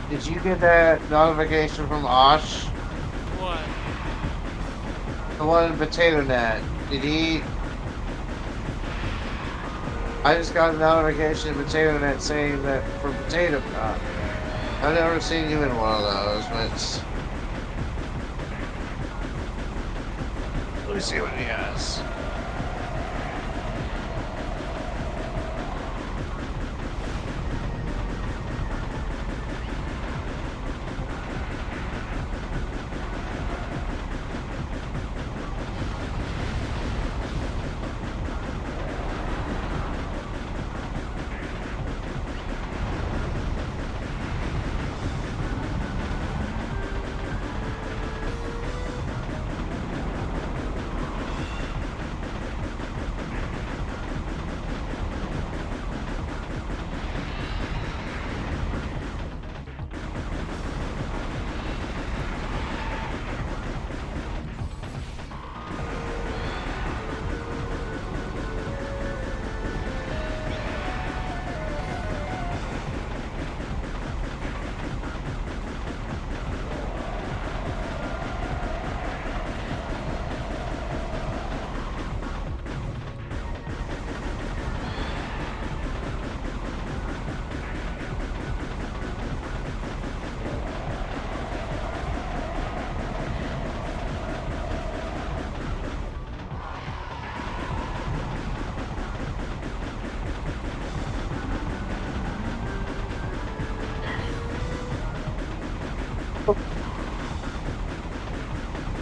Did you get that notification from Osh? What? The one in Potato Net. Did he... I just got a notification in Potato Net saying that for Potato Cup. I've never seen you in one of those, but... Let me see what he has.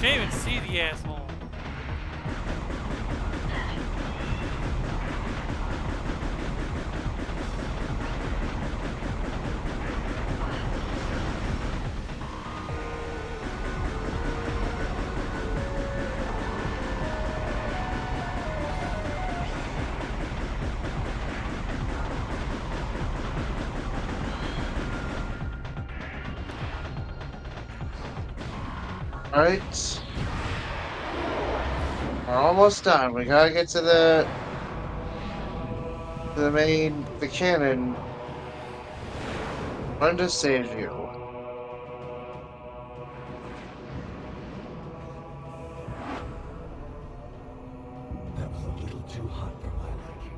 Can't even see the asshole. Alright. We're almost done. We gotta get to the the cannon. Run to save you. That was a little too hot for my liking.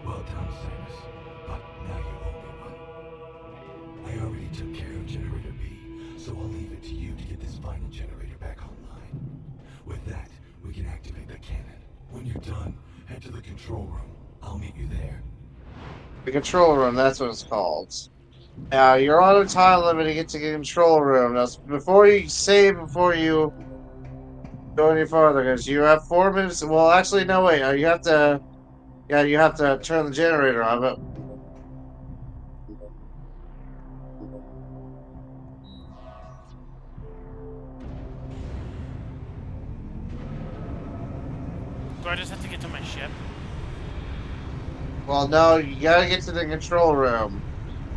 Well done, Samus. But now you owe me one. I already took care of Generator B, so I'll leave it to you to get this final generator back online. With that, we can activate the cannon. When you're done, head to the control room. I'll meet you there. The control room, that's what it's called. Now, you're on a time limit to get to the control room. Now, before you save, before you go any farther, because you have 4 minutes. Well, actually, no, wait. You have to. Yeah, you have to turn the generator on, but. Do I just have to get to my ship? Well, no, you gotta get to the control room.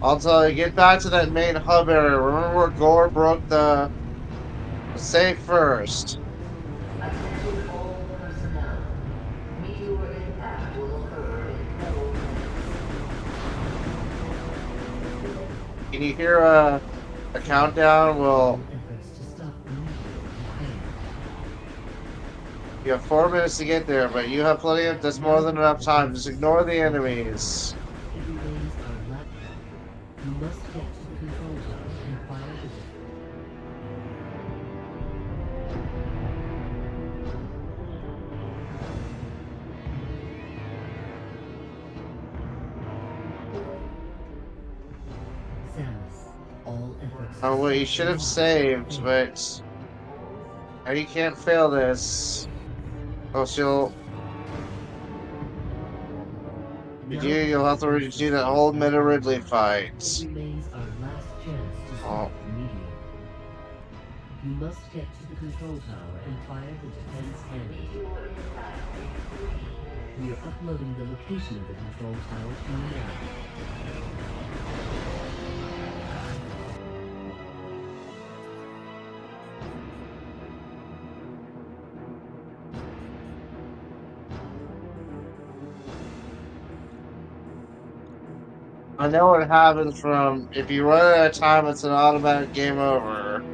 I'll tell you, get back to that main hub area. Remember where Gore broke the safe first. Attention all personnel. Meteor impact will occur in 4 minutes. Can you hear a countdown? Well, Efforts to stop the meteor have failed. you have 4 minutes to get there, but you have plenty of. That's more than enough time. Just ignore the enemies. Heavy rains are likely. You must get to the control tower and fire the Samus, all efforts. Oh, well, you should have saved, but. Now you can't fail this. Oh, you'll have to redo that whole Meta Ridley fight. It remains our last chance to stop the meteor. You must get to the control tower and fire the defense cannon. We are uploading the location of the control tower to you now. I know what happens from if you run out of time, it's an automatic game over.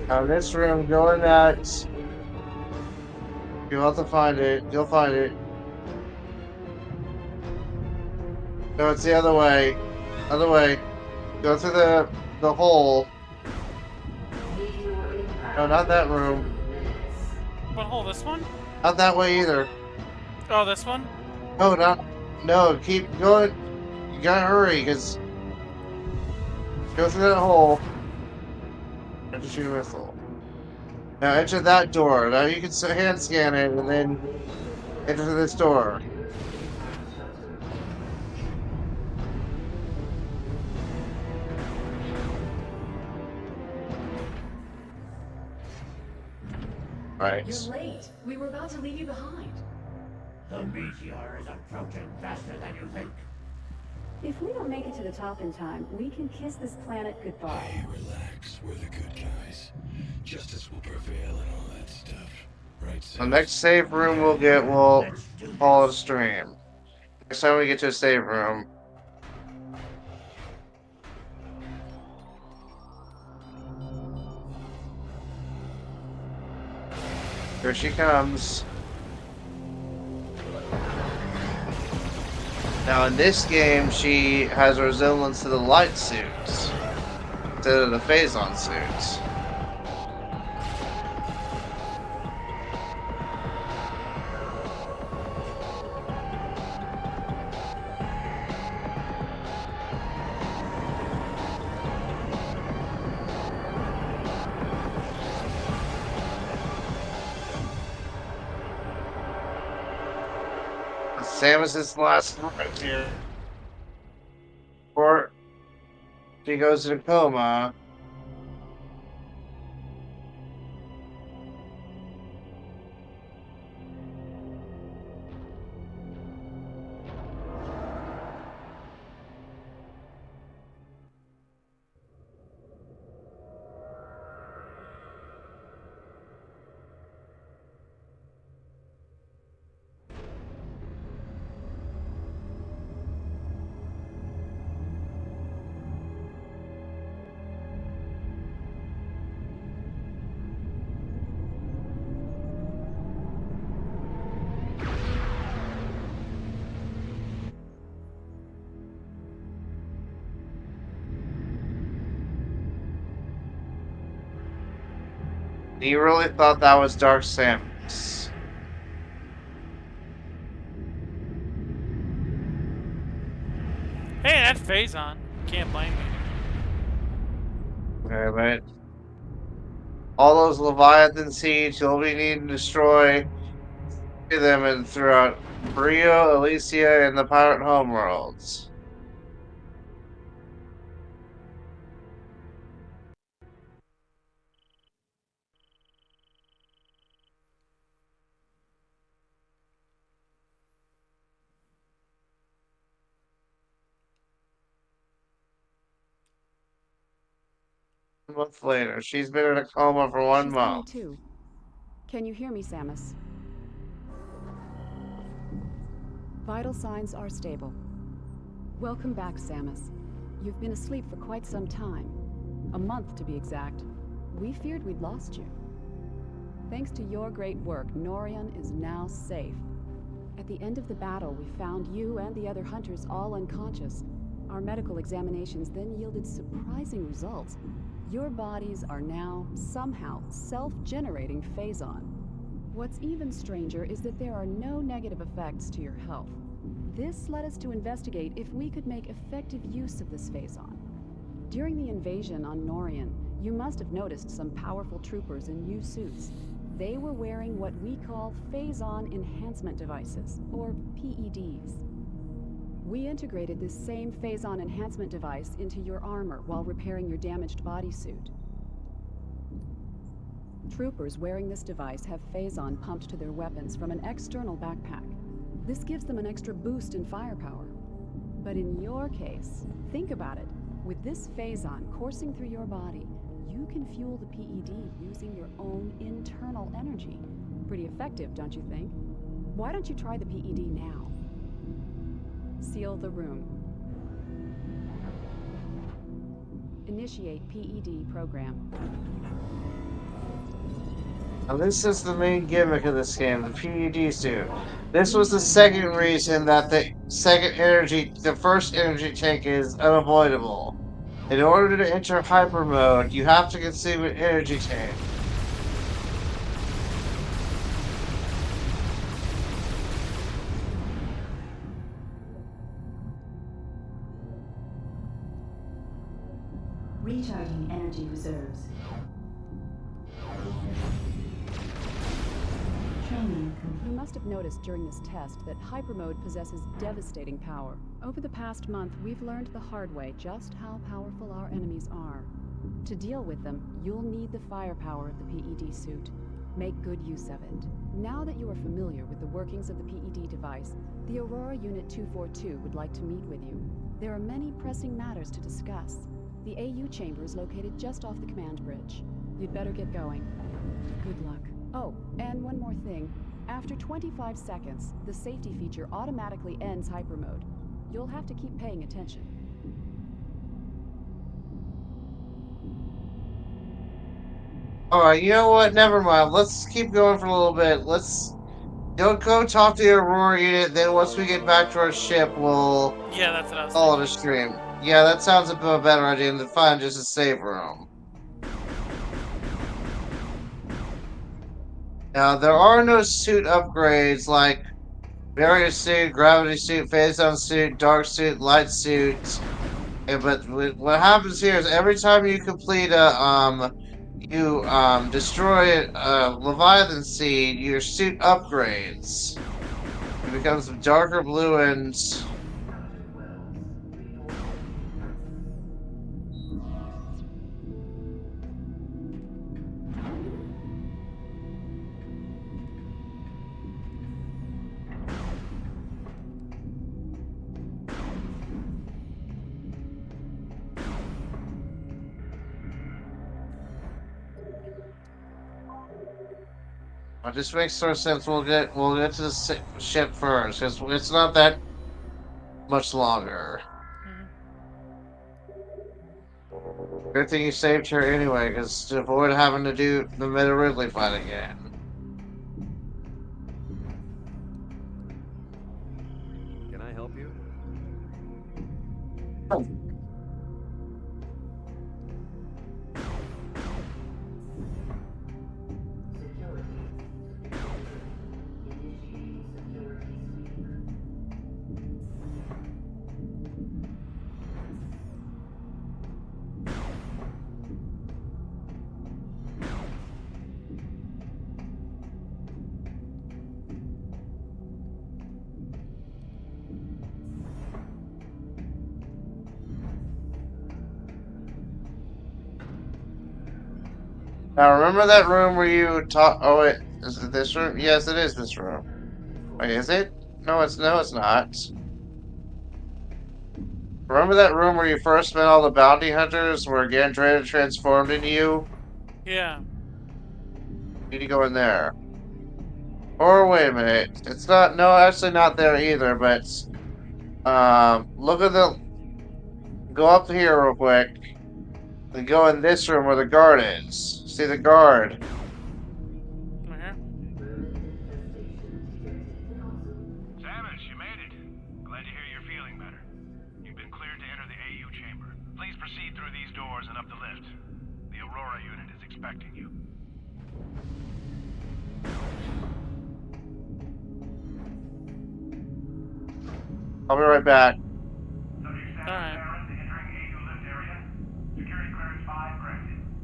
Now this room, go in that. You'll have to find it. You'll find it. No, it's the other way. Other way. Go through the hole. No, not that room. What hole? This one? Not that way either. Oh, this one? No, not. No, keep going. You gotta hurry, because. Go through that hole. Enter shoot a missile. Now enter that door. Now you can hand scan it and then enter this door. Right. You're late. We were about to leave you behind. The meteor is approaching faster than you think. If we don't make it to the top in time, we can kiss this planet goodbye. Hey, relax. We're the good guys. Justice will prevail and all that stuff. Right, Samus? The next save room we'll get will follow the stream. Next time we get to a save room. Here she comes. Now in this game, she has a resemblance to the light suits instead of the Phazon suits. Samus's last breath here. Before she goes into coma. You really thought that was Dark Samus? Hey, that Phazon. Can't blame me. Okay, but all those Leviathan seeds you'll be needing to destroy them and throughout Brio, Elysia, and the Pirate homeworlds. A month later, she's been in a coma for 1 She's month. coming too. Can you hear me, Samus? Vital signs are stable. Welcome back, Samus. You've been asleep for quite some time. A month, to be exact. We feared we'd lost you. Thanks to your great work, Norion is now safe. At the end of the battle, we found you and the other hunters all unconscious. Our medical examinations then yielded surprising results. Your bodies are now, somehow, self-generating Phazon. What's even stranger is that there are no negative effects to your health. This led us to investigate if we could make effective use of this Phazon. During the invasion on Norion, you must have noticed some powerful troopers in new suits. They were wearing what we call Phazon Enhancement Devices, or PEDs. We integrated this same Phazon Enhancement Device into your armor while repairing your damaged bodysuit. Troopers wearing this device have Phazon pumped to their weapons from an external backpack. This gives them an extra boost in firepower. But in your case, think about it. With this Phazon coursing through your body, you can fuel the PED using your own internal energy. Pretty effective, don't you think? Why don't you try the PED now? Seal the room. Initiate PED program. Now this is the main gimmick of this game, the PED suit. This was the second reason that the first energy tank is unavoidable. In order to enter hyper mode, you have to consume an energy tank. Recharging energy reserves. Training complete. You must have noticed during this test that hypermode possesses devastating power. Over the past month, we've learned the hard way just how powerful our enemies are. To deal with them, you'll need the firepower of the PED suit. Make good use of it. Now that you are familiar with the workings of the PED device, the Aurora Unit 242 would like to meet with you. There are many pressing matters to discuss. The AU chamber is located just off the command bridge. You'd better get going. Good luck. Oh, and one more thing. After 25 seconds, the safety feature automatically ends hypermode. You'll have to keep paying attention. Alright, you know what? Never mind. Let's keep going for a little bit. Let's go talk to the Aurora unit, then once we get back to our ship, we'll Yeah, that's what I was call it a thinking. stream. Yeah, that sounds a bit of a better idea than to find just a save room. Now, there are no suit upgrades like barrier suit, gravity suit, phase-down suit, dark suit, light suit. But what happens here is every time you complete destroy a Leviathan seed, your suit upgrades. It becomes darker blue and it just makes more sense. We'll get to the ship first because it's not that much longer. Good thing you saved her anyway, because to avoid having to do the Meta Ridley fight again. Can I help you? Now remember that room where you talk? Oh wait, is it this room? Yes, it is this room. Wait, is it? No, it's not. Remember that room where you first met all the bounty hunters, where Gandreda transformed into you? Yeah. You need to go in there. Or wait a minute, it's not. No, actually not there either. But look at the. Go up here real quick. And go in this room where the guard is. See the guard. Samus, you made it. Glad to hear you're feeling better. You've been cleared to enter the AU chamber. Please proceed through these doors and up the lift. The Aurora unit is expecting you. I'll be right back. Alright.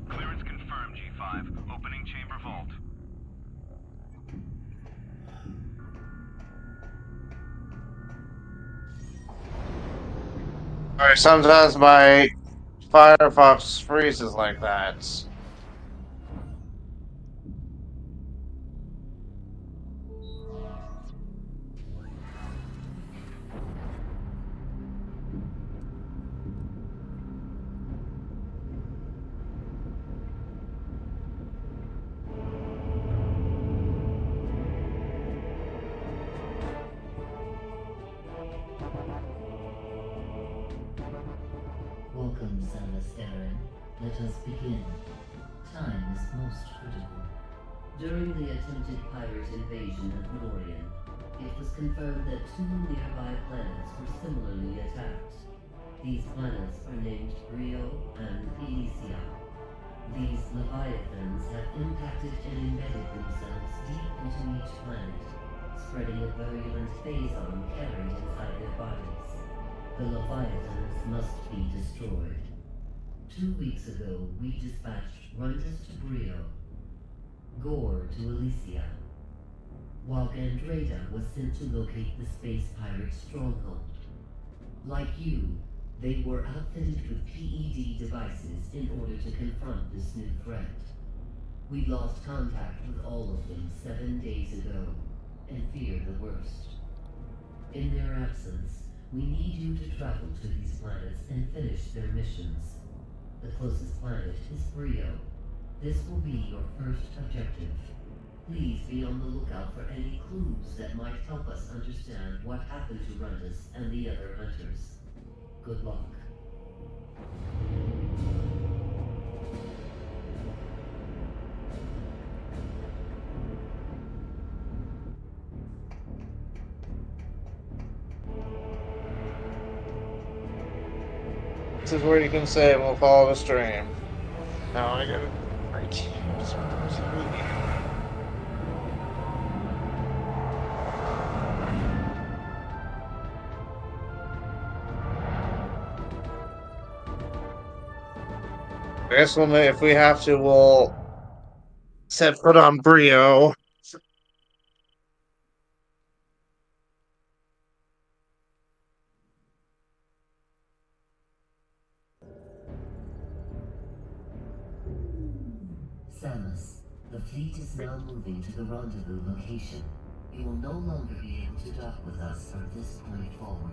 Clearance confirmed, G5. Opening chamber vault. Alright, sometimes my Firefox freezes like that. Welcome, Samus Aran. Let us begin. Time is most critical. During the attempted pirate invasion of Lorien, it was confirmed that two nearby planets were similarly attacked. These planets are named Brio and Elysia. These Leviathans have impacted and embedded themselves deep into each planet, spreading a virulent phazon carried inside their bodies. The Leviathans must be destroyed. 2 weeks ago, we dispatched Runtus to Brio, Gore to Elysia, while Gandreda was sent to locate the space pirate stronghold. Like you, they were outfitted with PED devices in order to confront this new threat. We lost contact with all of them 7 days ago, and fear the worst. In their absence, we need you to travel to these planets and finish their missions. The closest planet is Brio. This will be your first objective. Please be on the lookout for any clues that might help us understand what happened to Runtus and the other hunters. Good luck. This is where you can say we'll follow the stream. Now I gotta. I guess if we have to, we'll set foot on Brio. fleet is now moving to the rendezvous location. You will no longer be able to dock with us from this point forward.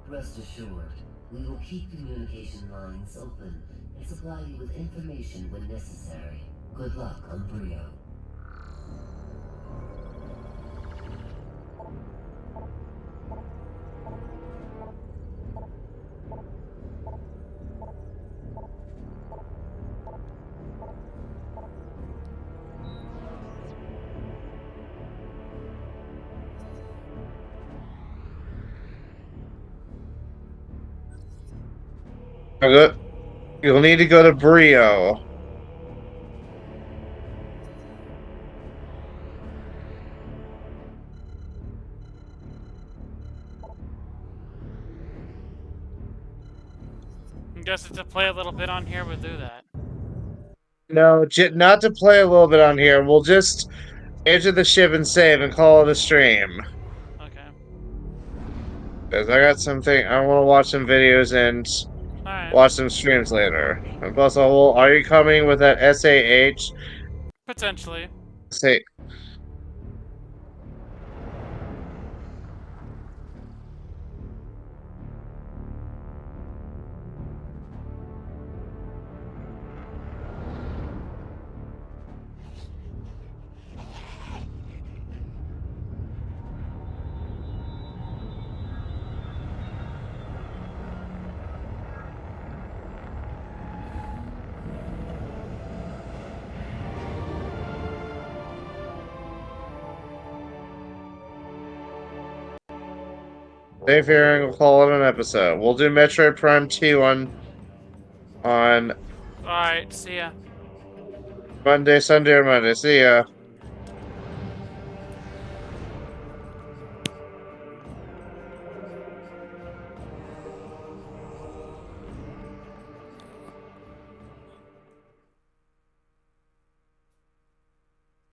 Rest assured, we will keep communication lines open and supply you with information when necessary. Good luck on Brio. You'll need to go to Brio. I guess to play a little bit on here, we'll do that. No, not to play a little bit on here. We'll just enter the ship and save and call it a stream. Okay. Because I got something. I want to watch some videos and watch some streams later. And plus, are you coming with that SAH? Potentially. Say. Save here and we'll call it an episode. We'll do Metroid Prime 2 on Alright, see ya. Monday, Sunday, or Monday. See ya.